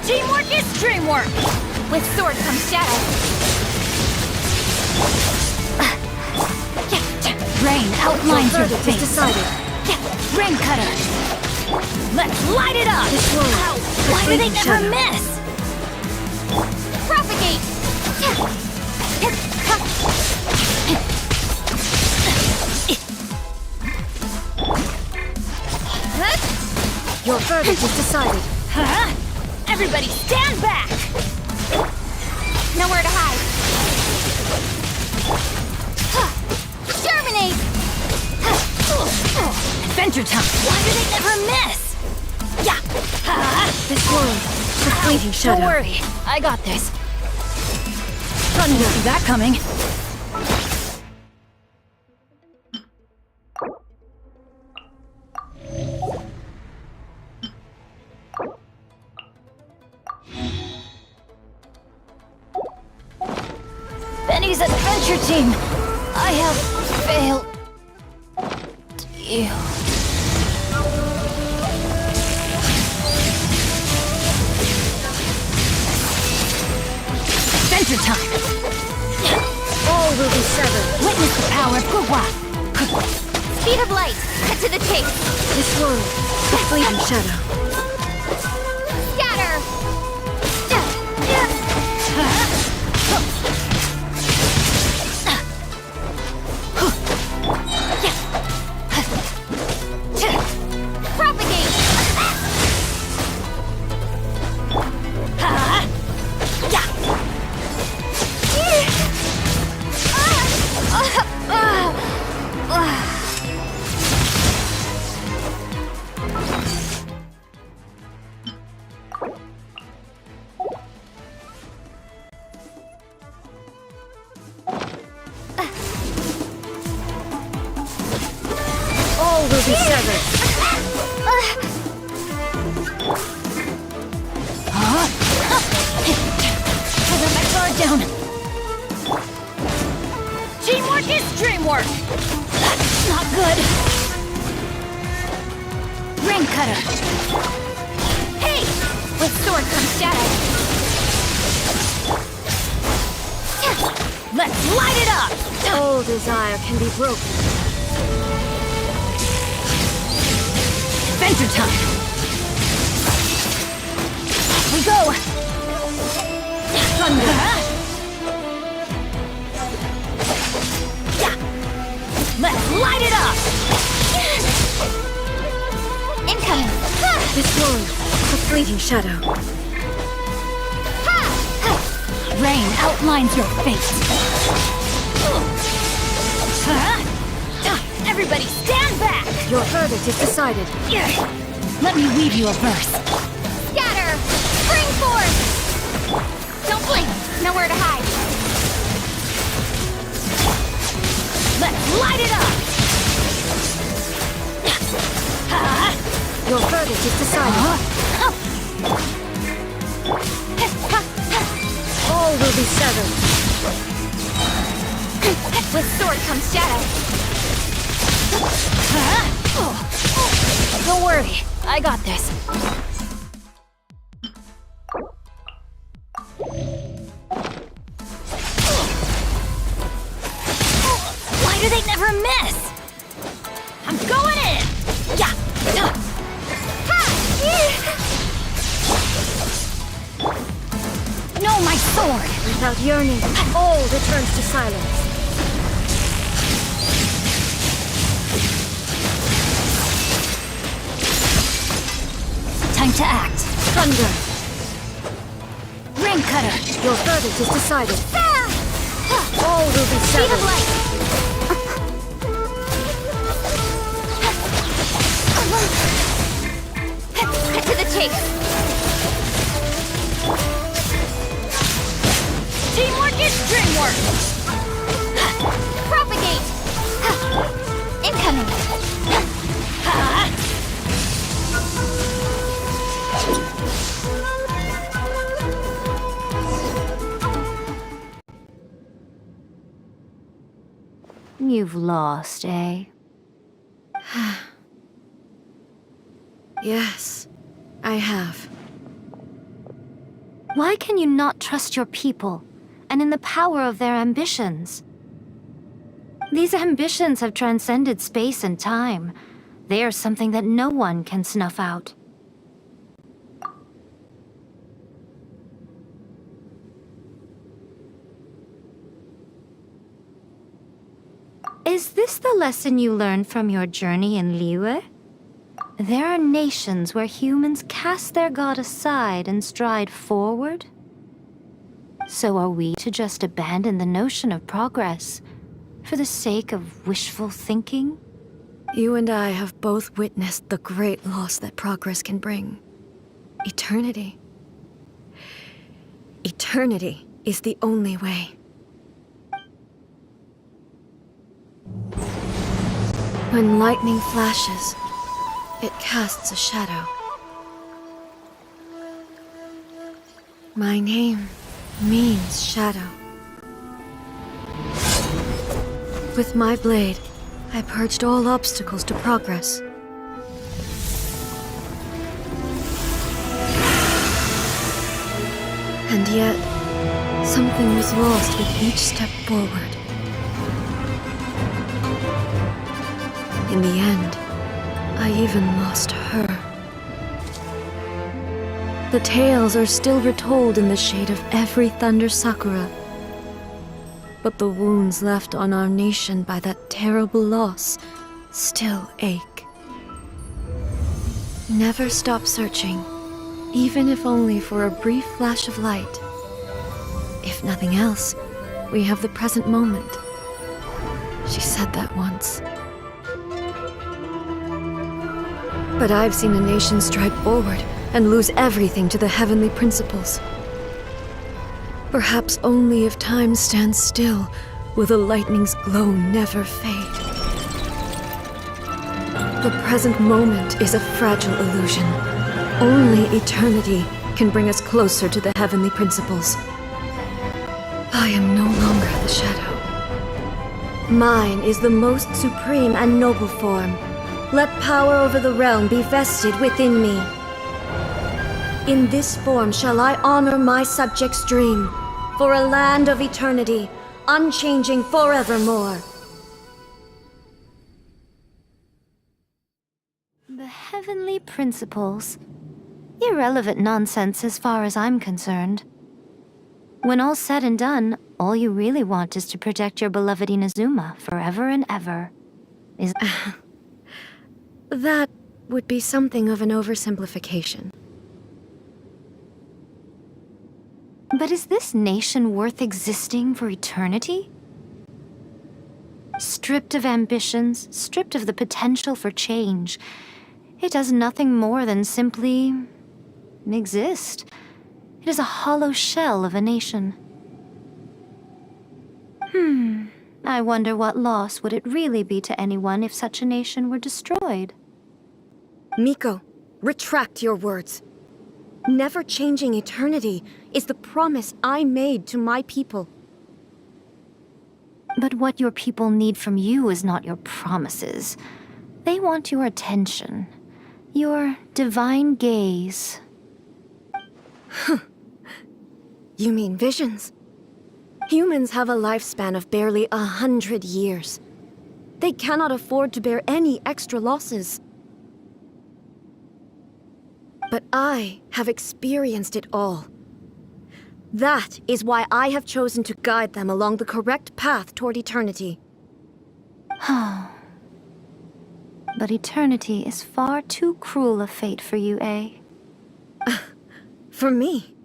Teamwork is dreamwork. With sword comes shadow. Rain outlines your verdict face. is decided. Rain Cutter. Let's light it up. This one, Ow. a Why do they fleeting never shadow. miss? Propagate. Your verdict is decided. Everybody stand back. Nowhere to hide. Germinate. Adventure time. Why do they never miss? Yeah. This one, a fleeting shadow. Don't worry, I got this. Didn't see that coming. Benny's adventure team! I have failed you. Adventure time! All will be severed. Witness the power of Gugwa! Speed of light. Cut to the chase. This world, the fleeting shadow. Scatter. Propagate. All will be severed. I got my guard down. Teamwork is dreamwork. That's not good. Ring cutter. Hey! With sword comes shadow. Let's light it up! All desire can be broken. Adventure time! Off we go! Thunder! Let's light it up! Incoming. This world, the fleeting shadow. Rain outlines your fate. Everybody stand back! Your verdict is decided. Let me weave you a verse. Scatter. Spring force. Don't blink. Nowhere to hide. Let's light it up! Your verdict is decided. All will be severed. With sword comes shadow. Don't worry, I got this. Why do they never miss? I'm going in! Yeah! No, my sword! Without yearning, all returns to silence. Time to act. Thunder. Ring cutter. Your verdict is decided. All will be Speed of severed. light. Cut to the chase. Teamwork is dreamwork! Propagate. Incoming. You've lost, eh? Yes, I have. Why can you not trust your people, and in the power of their ambitions? These ambitions have transcended space and time. They are something that no one can snuff out. Is this the lesson you learned from your journey in Liyue? There are nations where humans cast their god aside and stride forward? So are we to just abandon the notion of progress for the sake of wishful thinking? You and I have both witnessed the great loss that progress can bring. Eternity. Eternity is the only way. When lightning flashes, it casts a shadow. My name means shadow. With my blade, I purged all obstacles to progress. And yet, something was lost with each step forward. In the end, I even lost her. The tales are still retold in the shade of every Thunder Sakura. But the wounds left on our nation by that terrible loss still ache. Never stop searching, even if only for a brief flash of light. If nothing else, we have the present moment. She said that once. But I've seen a nation strike forward and lose everything to the heavenly principles. Perhaps only if time stands still will the lightning's glow never fade. The present moment is a fragile illusion. Only eternity can bring us closer to the heavenly principles. I am no longer the shadow. Mine is the most supreme and noble form. Let power over the realm be vested within me. In this form shall I honor my subjects' dream, for a land of eternity, unchanging forevermore. The heavenly principles. Irrelevant nonsense as far as I'm concerned. When all's said and done, all you really want is to protect your beloved Inazuma forever and ever. Is That would be something of an oversimplification. But is this nation worth existing for eternity? Stripped of ambitions, stripped of the potential for change, it does nothing more than simply exist. It is a hollow shell of a nation. I wonder what loss would it really be to anyone if such a nation were destroyed? Miko, retract your words. Never changing eternity is the promise I made to my people. But what your people need from you is not your promises. They want your attention, your divine gaze. You mean visions? Humans have a lifespan of barely 100 years. They cannot afford to bear any extra losses. But I have experienced it all. That is why I have chosen to guide them along the correct path toward eternity. But eternity is far too cruel a fate for you, eh? For me?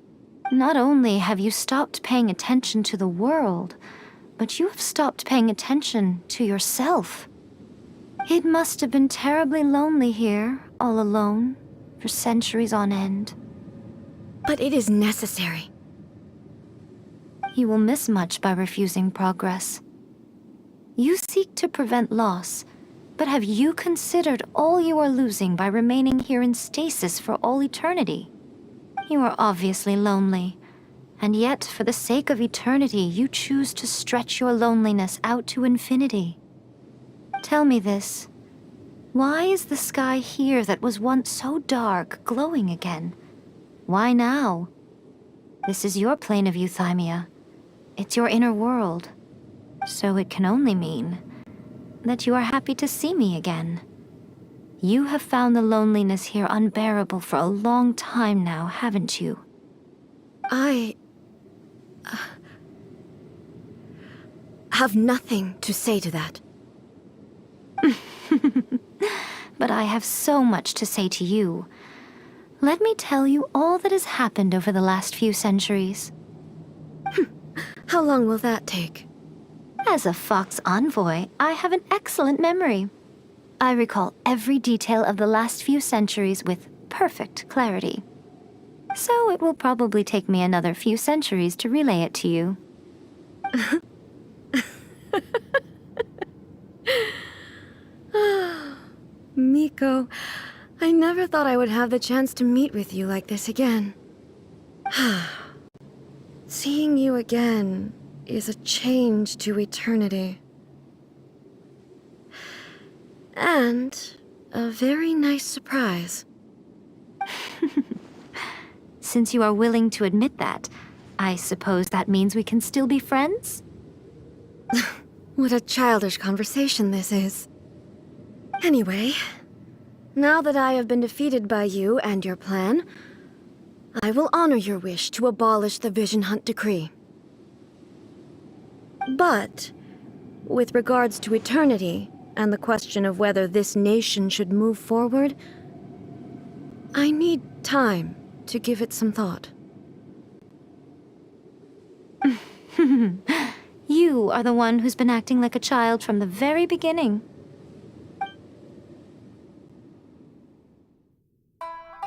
Not only have you stopped paying attention to the world, but you have stopped paying attention to yourself. It must have been terribly lonely here, all alone, for centuries on end. But it is necessary. You will miss much by refusing progress. You seek to prevent loss, but have you considered all you are losing by remaining here in stasis for all eternity? You are obviously lonely, and yet for the sake of eternity you choose to stretch your loneliness out to infinity. Tell me this. Why is the sky here that was once so dark glowing again? Why now? This is your plane of euthymia. It's your inner world. So it can only mean that you are happy to see me again. You have found the loneliness here unbearable for a long time now, haven't you? I have nothing to say to that. But I have so much to say to you. Let me tell you all that has happened over the last few centuries. How long will that take? As a Fox envoy, I have an excellent memory. I recall every detail of the last few centuries with perfect clarity. So it will probably take me another few centuries to relay it to you. Miko, I never thought I would have the chance to meet with you like this again. Seeing you again is a change to eternity. And a very nice surprise. Since you are willing to admit that, I suppose that means we can still be friends? What a childish conversation this is. Anyway, now that I have been defeated by you and your plan, I will honor your wish to abolish the Vision Hunt Decree. But, with regards to eternity, and the question of whether this nation should move forward, I need time to give it some thought. You are the one who's been acting like a child from the very beginning.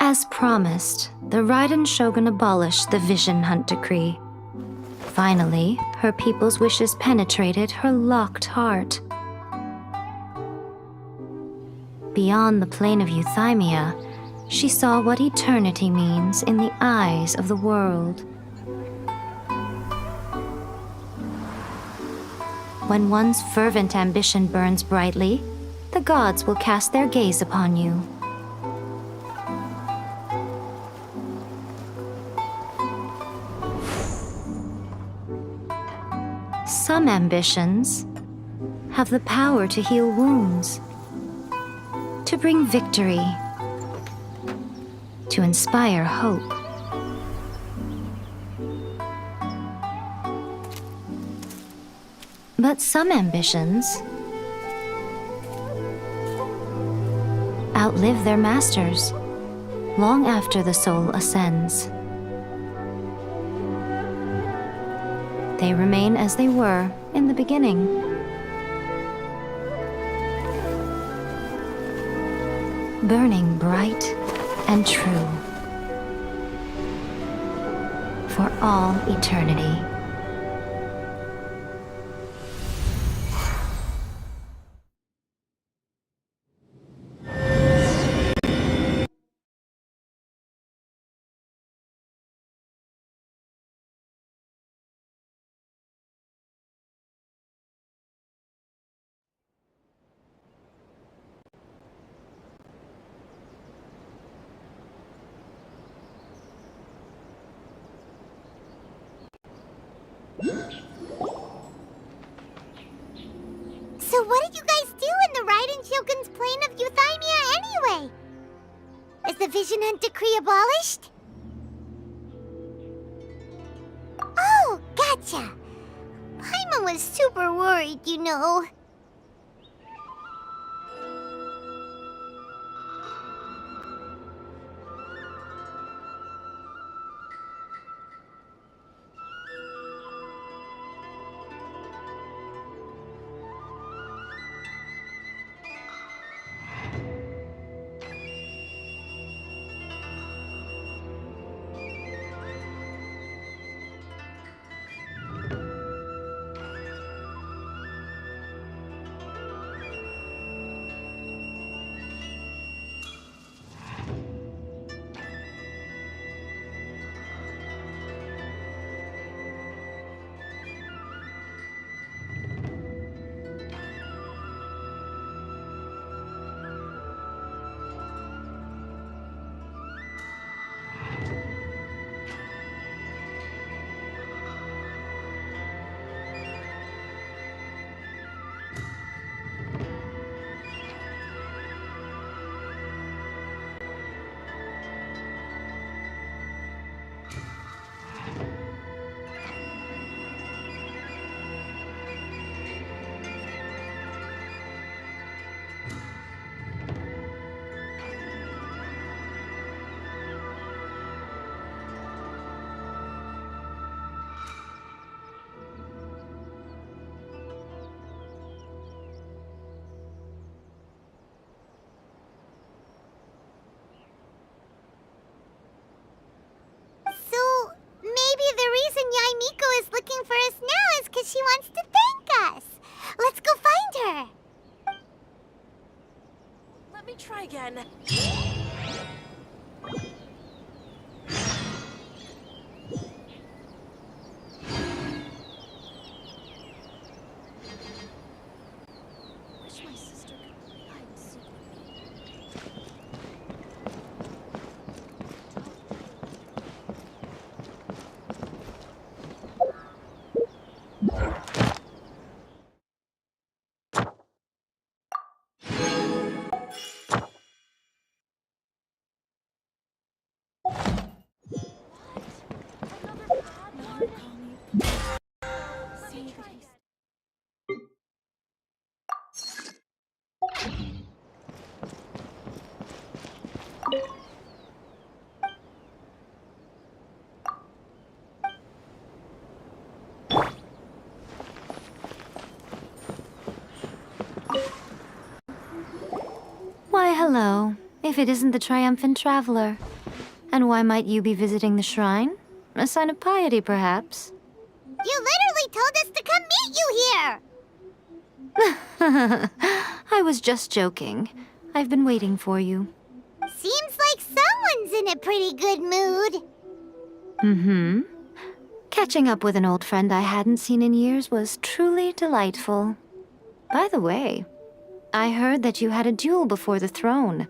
As promised, the Raiden Shogun abolished the Vision Hunt Decree. Finally, her people's wishes penetrated her locked heart. Beyond the plane of euthymia, she saw what eternity means in the eyes of the world. When one's fervent ambition burns brightly, the gods will cast their gaze upon you. Some ambitions have the power to heal wounds, to bring victory, to inspire hope. But some ambitions outlive their masters long after the soul ascends. They remain as they were in the beginning. Burning bright and true for all eternity. So what did you guys do in the Raiden Shogun's plane of euthymia anyway? Is the Vision Hunt Decree abolished? Oh, gotcha. Paimon was super worried, you know. So, maybe the reason Yai Miko is looking for us now is because she wants to thank us. Let's go find her. me try again. Wish my sister could play hide and seek with me. Why, hello. If it isn't the triumphant traveler. And why might you be visiting the shrine? A sign of piety, perhaps? You literally told us to come meet you here! I was just joking. I've been waiting for you. Seems like someone's in a pretty good mood. Mm-hmm. Catching up with an old friend I hadn't seen in years was truly delightful. By the way, I heard that you had a duel before the throne,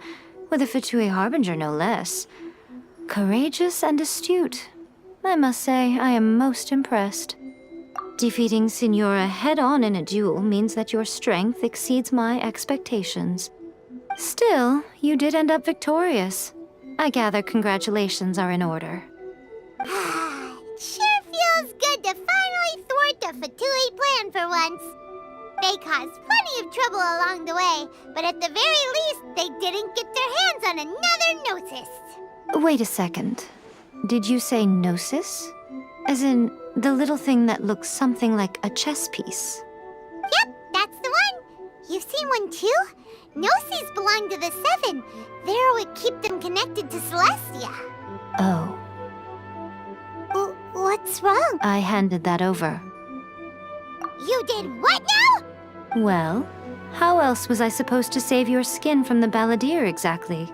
with a Fatui Harbinger no less. Courageous and astute. I must say, I am most impressed. Defeating Signora head-on in a duel means that your strength exceeds my expectations. Still, you did end up victorious. I gather congratulations are in order. Sure feels good to finally thwart the Fatui plan for once. They caused plenty of trouble along the way, but at the very least, they didn't get their hands on another Gnosis. Wait a second. Did you say Gnosis? As in, the little thing that looks something like a chess piece? Yep, that's the one. You've seen one too? Gnosis belong to the Seven. They're what keep them connected to Celestia. Oh. What's wrong? I handed that over. You did what now? Well, how else was I supposed to save your skin from the Balladeer exactly?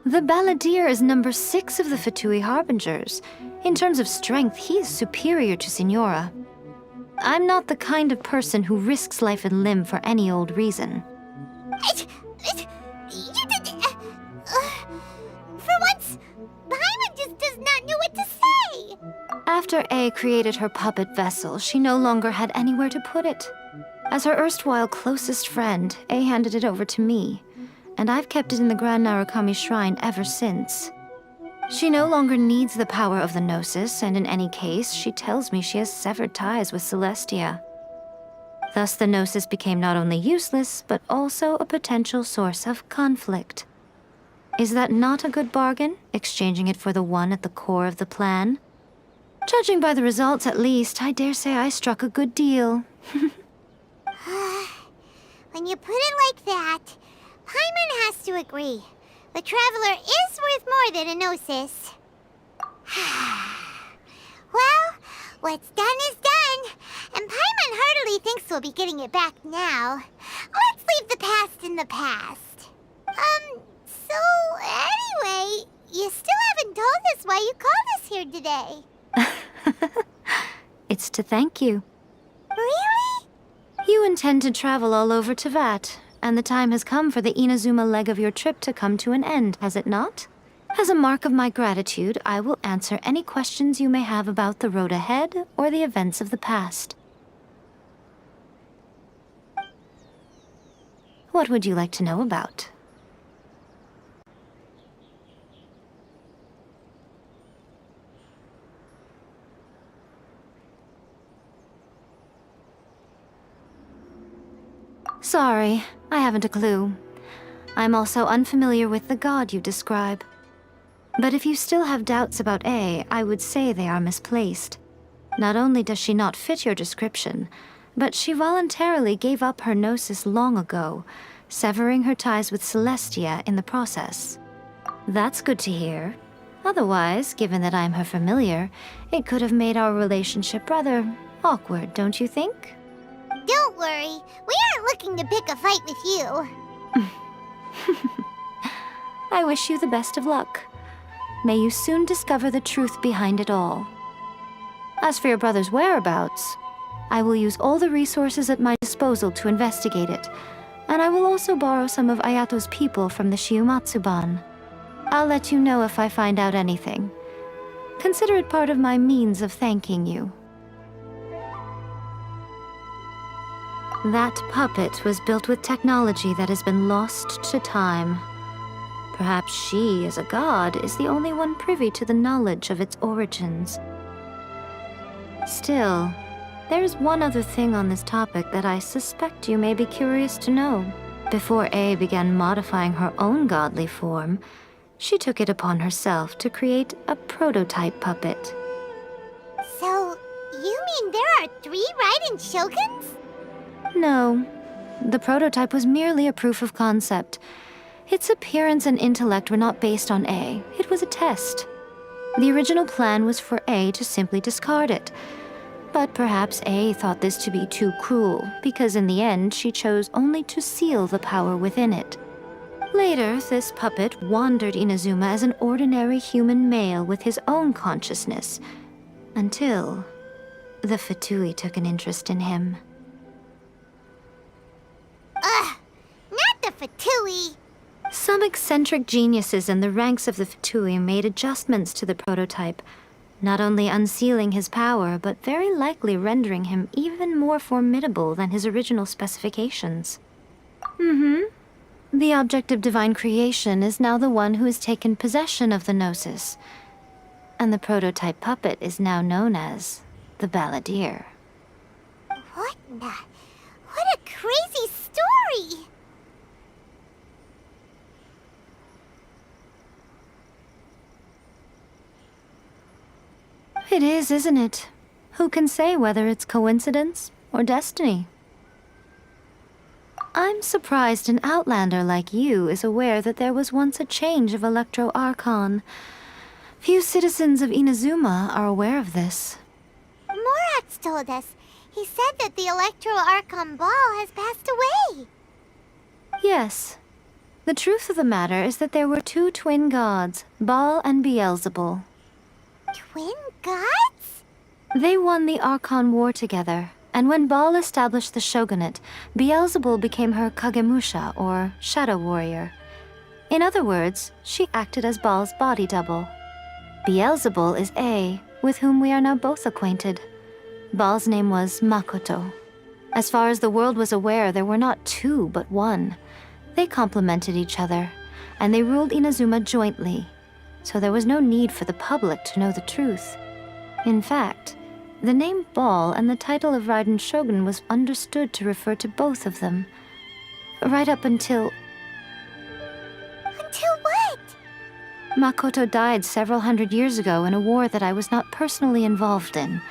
The Balladeer is number 6 of the Fatui Harbingers. In terms of strength, he is superior to Signora. I'm not the kind of person who risks life and limb for any old reason. You did... for once, Paimon just does not know what to say. After A created her puppet vessel, she no longer had anywhere to put it. As her erstwhile closest friend, A handed it over to me, and I've kept it in the Grand Narukami Shrine ever since. She no longer needs the power of the Gnosis, and in any case, she tells me she has severed ties with Celestia. Thus the Gnosis became not only useless, but also a potential source of conflict. Is that not a good bargain, exchanging it for the one at the core of the plan? Judging by the results, at least, I dare say I struck a good deal. When you put it like that, Paimon has to agree. The Traveler is worth more than a Gnosis. Well, what's done is done, and Paimon heartily thinks we'll be getting it back now. Let's leave the past in the past. So anyway, you still haven't told us why you called us here today. It's to thank you. Really? You intend to travel all over Teyvat, and the time has come for the Inazuma leg of your trip to come to an end, has it not? As a mark of my gratitude, I will answer any questions you may have about the road ahead or the events of the past. What would you like to know about? Sorry, I haven't a clue. I'm also unfamiliar with the god you describe. But if you still have doubts about A, I would say they are misplaced. Not only does she not fit your description, but she voluntarily gave up her Gnosis long ago, severing her ties with Celestia in the process. That's good to hear. Otherwise, given that I'm her familiar, it could have made our relationship rather awkward, don't you think? Don't worry, we aren't looking to pick a fight with you. I wish you the best of luck. May you soon discover the truth behind it all. As for your brother's whereabouts, I will use all the resources at my disposal to investigate it, and I will also borrow some of Ayato's people from the Shiumatsuban. I'll let you know if I find out anything. Consider it part of my means of thanking you. That puppet was built with technology that has been lost to time. Perhaps she, as a god, is the only one privy to the knowledge of its origins. Still, there is one other thing on this topic that I suspect you may be curious to know. Before A began modifying her own godly form, she took it upon herself to create a prototype puppet. So, you mean there are 3 Raiden Shoguns? No, the prototype was merely a proof of concept. Its appearance and intellect were not based on A. It was a test. The original plan was for A to simply discard it. But perhaps A thought this to be too cruel, because in the end she chose only to seal the power within it. Later, this puppet wandered Inazuma as an ordinary human male with his own consciousness, until the Fatui took an interest in him. Ugh! Not the Fatui! Some eccentric geniuses in the ranks of the Fatui made adjustments to the prototype, not only unsealing his power, but very likely rendering him even more formidable than his original specifications. The object of divine creation is now the one who has taken possession of the Gnosis, and the prototype puppet is now known as the Balladeer. What a crazy story! It is, isn't it? Who can say whether it's coincidence or destiny? I'm surprised an outlander like you is aware that there was once a change of Electro Archon. Few citizens of Inazuma are aware of this. Morax told us. He said that the Electro Archon Ball has passed away. Yes. The truth of the matter is that there were 2 twin gods, Baal and Beelzebul. Twin gods? They won the Archon War together, and when Baal established the shogunate, Beelzebul became her Kagemusha, or shadow warrior. In other words, she acted as Baal's body double. Beelzebul is A, with whom we are now both acquainted. Baal's name was Makoto. As far as the world was aware, there were not 2, but 1. They complemented each other, and they ruled Inazuma jointly, so there was no need for the public to know the truth. In fact, the name Baal and the title of Raiden Shogun was understood to refer to both of them. Right up until... Until what? Makoto died several hundred years ago in a war that I was not personally involved in.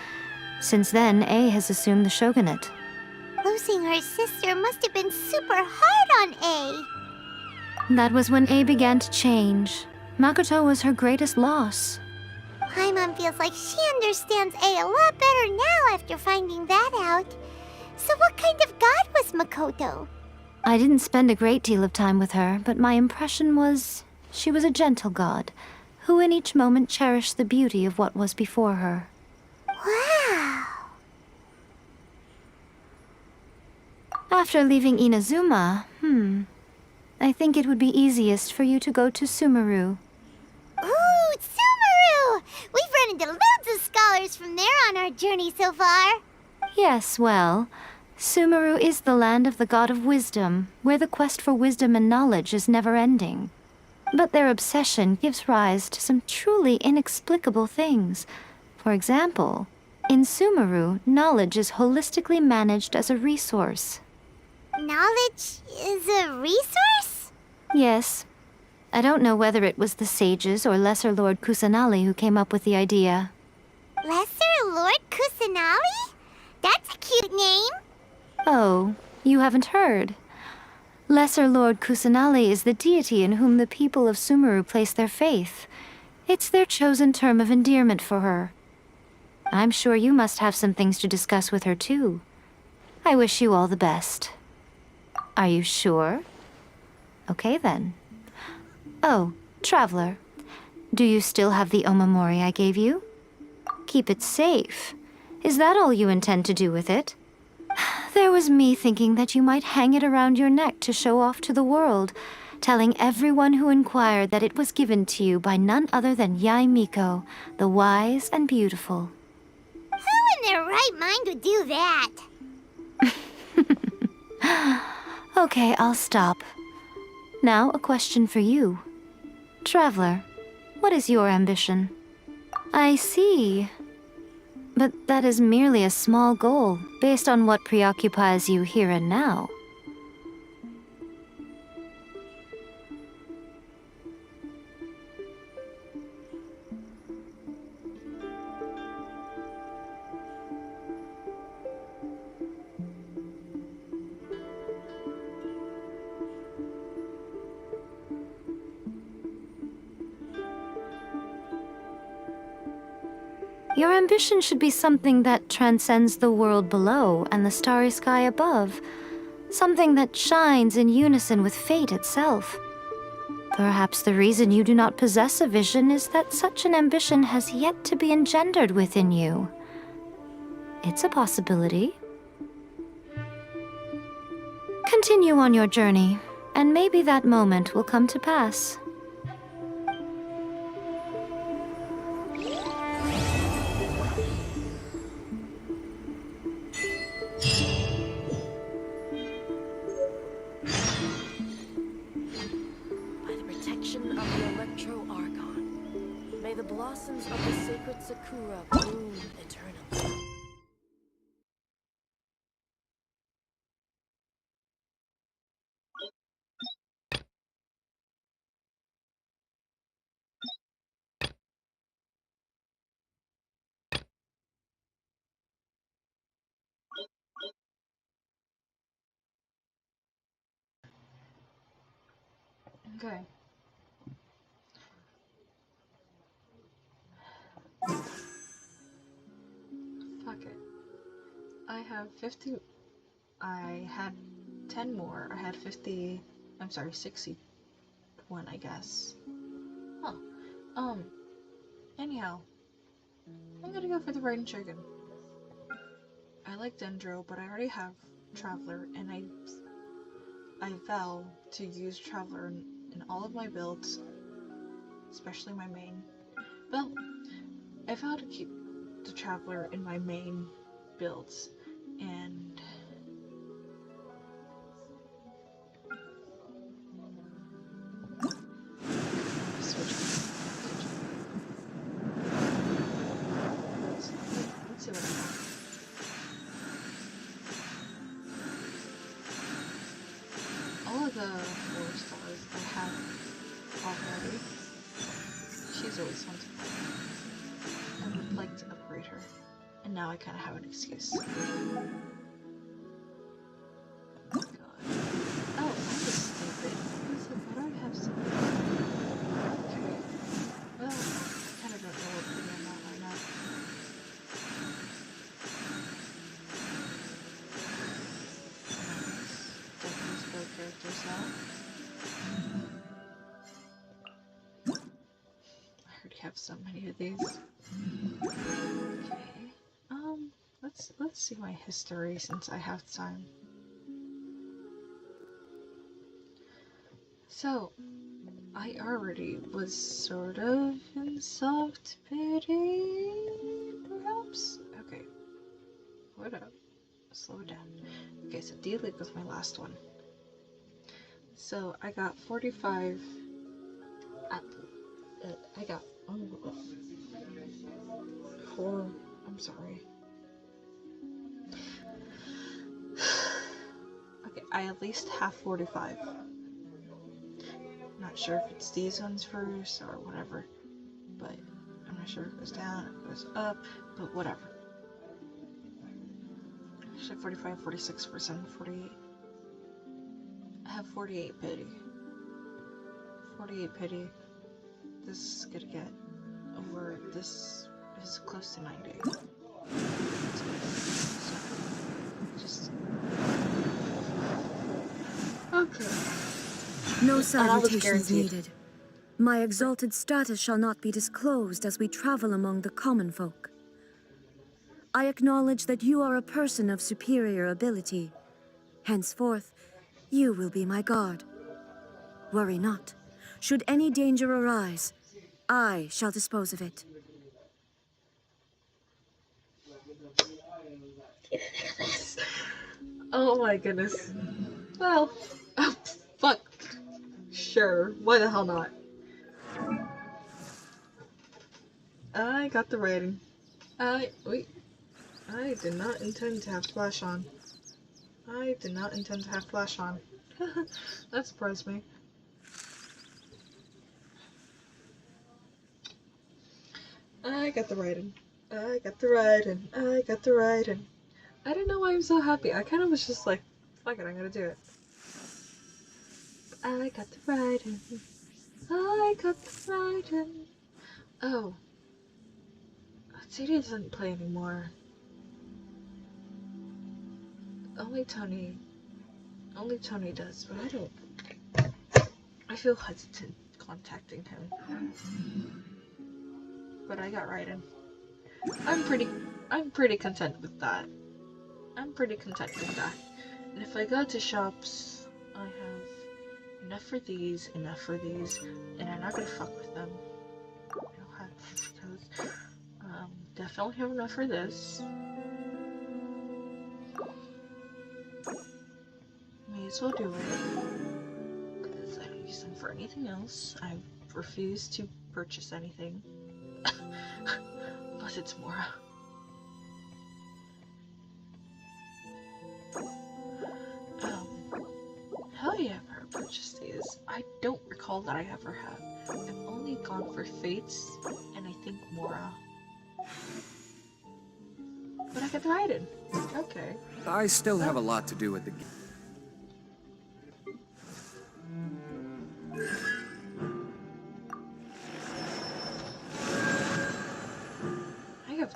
Since then, A has assumed the shogunate. Losing her sister must have been super hard on A. That was when A began to change. Makoto was her greatest loss. Paimon feels like she understands A lot better now after finding that out. So what kind of god was Makoto? I didn't spend a great deal of time with her, but my impression was she was a gentle god, who in each moment cherished the beauty of what was before her. Wow! After leaving Inazuma, I think it would be easiest for you to go to Sumeru. Ooh, Sumeru! We've run into loads of scholars from there on our journey so far. Yes, well, Sumeru is the land of the god of wisdom, where the quest for wisdom and knowledge is never-ending. But their obsession gives rise to some truly inexplicable things. For example, in Sumeru, knowledge is holistically managed as a resource. Knowledge is a resource? Yes. I don't know whether it was the sages or Lesser Lord Kusanali who came up with the idea. Lesser Lord Kusanali? That's a cute name. Oh, you haven't heard. Lesser Lord Kusanali is the deity in whom the people of Sumeru place their faith. It's their chosen term of endearment for her. I'm sure you must have some things to discuss with her too. I wish you all the best. Are you sure? Okay then. Oh, Traveler. Do you still have the omamori I gave you? Keep it safe. Is that all you intend to do with it? There was me thinking that you might hang it around your neck to show off to the world, telling everyone who inquired that it was given to you by none other than Yai Miko, the wise and beautiful. Who in their right mind would do that? Okay, I'll stop. Now, a question for you. Traveler, what is your ambition? I see. But that is merely a small goal, based on what preoccupies you here and now. Your ambition should be something that transcends the world below and the starry sky above. Something that shines in unison with fate itself. Perhaps the reason you do not possess a vision is that such an ambition has yet to be engendered within you. It's a possibility. Continue on your journey, and maybe that moment will come to pass. May the blossoms of the sacred Sakura bloom eternally. Okay. Fuck it. I have 50. I had 10 more. I had 50. I'm sorry, 61, I guess. Huh. Anyhow. I'm gonna go for the Raiden Chicken. I like Dendro, but I already have Traveler, and I vow to use Traveler in all of my builds, especially my main. Well, I vow to keep the Traveler in my main builds, and switch. Let's see what I have. All of the 4 stars I have already. She's always fun to play. I would like to upgrade her. And now I kind of have an excuse. Oh my god. Oh, I'm just stupid. I was like, why do I have something? Okay. Well, I kind of don't know what to do on that right now. Definitely spell characters out. I already have so many of these. Okay. Let's see my history since I have time. So, I already was sort of in soft pity, perhaps? Okay. Hold up. Slow it down. Okay, so D-League was my last one. So, I got 45 at I got 4. I'm sorry. Okay, I at least have 45. Not sure if it's these ones first or whatever, but I'm not sure if it goes down, if it goes up, but whatever. Actually, 45, 46, 47, 48. I have 48 pity. 48 pity. This is gonna get over. This is close to 90. So, just okay. No was salutations guaranteed. needed. My exalted status shall not be disclosed as we travel among the common folk. I acknowledge that you are a person of superior ability. Henceforth, you will be my guard. Worry not. Should any danger arise, I shall dispose of it. Oh my goodness. Well, oh, fuck. Sure, why the hell not? I got the writing. Wait. I did not intend to have flash on. I did not intend to have flash on. That surprised me. I got the writing. I got the writing. I got the writing. I don't know why I'm so happy. I kind of was just like, fuck it, I'm gonna do it. I got the writing. I got the writing. Oh. CD doesn't play anymore. Only Tony does, but I don't. I feel hesitant contacting him. But I got writing. I'm pretty content with that. And if I go to shops, I have enough for these, and I'm not gonna fuck with them. I don't have those. Definitely have enough for this. May as well do it. Because I don't use them for anything else. I refuse to purchase anything. Unless it's Mora. Have I ever purchased these? I don't recall that I ever have. I've only gone for Fates, and I think Mora. But I got the Raiden. Okay. I still have a lot to do with the game. I have,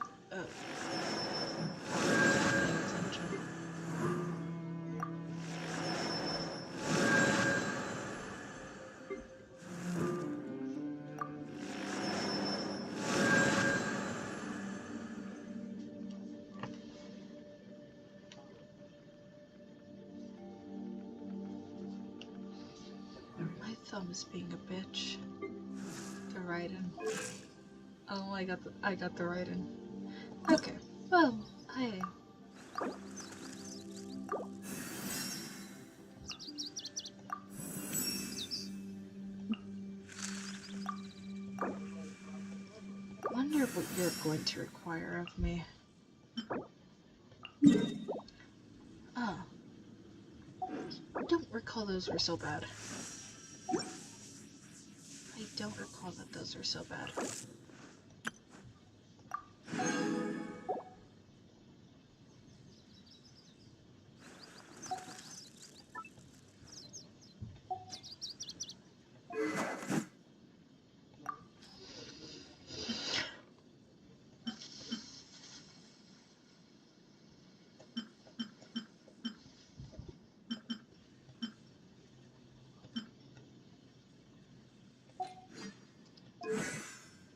my thumb is being a bitch. The Raiden. Oh, I got the Raiden. Okay. Well, I wonder what you're going to require of me. Oh. I don't recall those were so bad. I don't recall that those were so bad.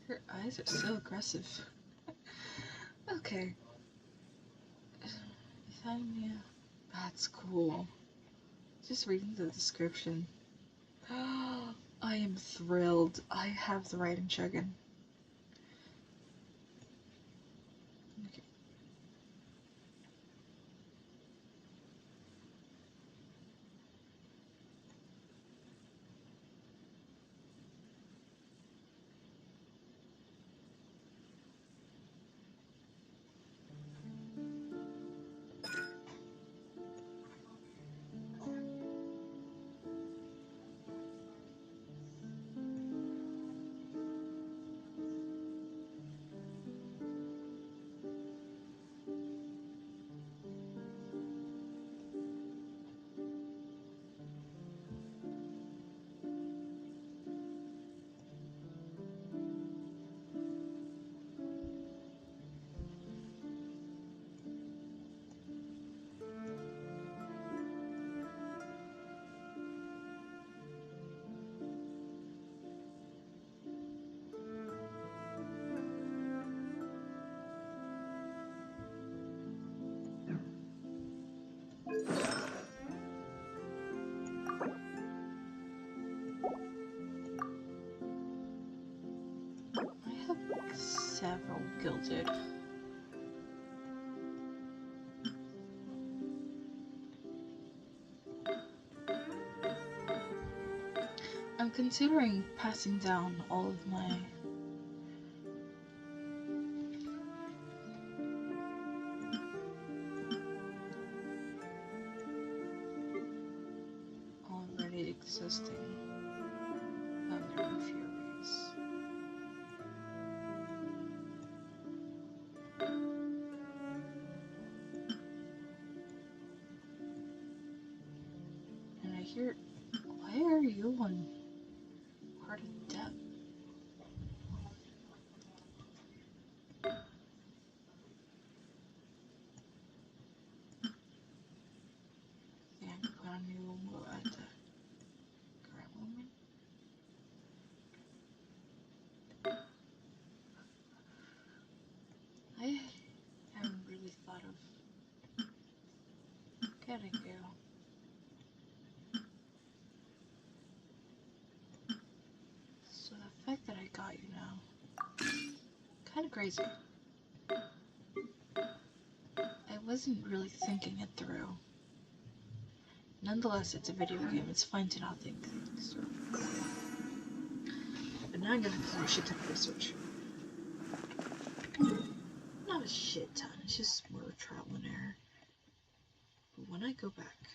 Her eyes are so aggressive. Okay. Thymia. That's cool. Just reading the description. I am thrilled. I have the Raiden Shogun. Okay. gilded. I'm considering passing down all of my already existing Hungry Furies. And I hear, why are you on Heart of Depth? Yeah, I can put on you at the current moment. I haven't really thought of getting you. So the fact that I got you now, kinda crazy. I wasn't really thinking it through. Nonetheless, it's a video game, it's fine to not think things through. But now I'm gonna do a shit ton of research. Not a shit ton, it's just more trial and error. But when I go back,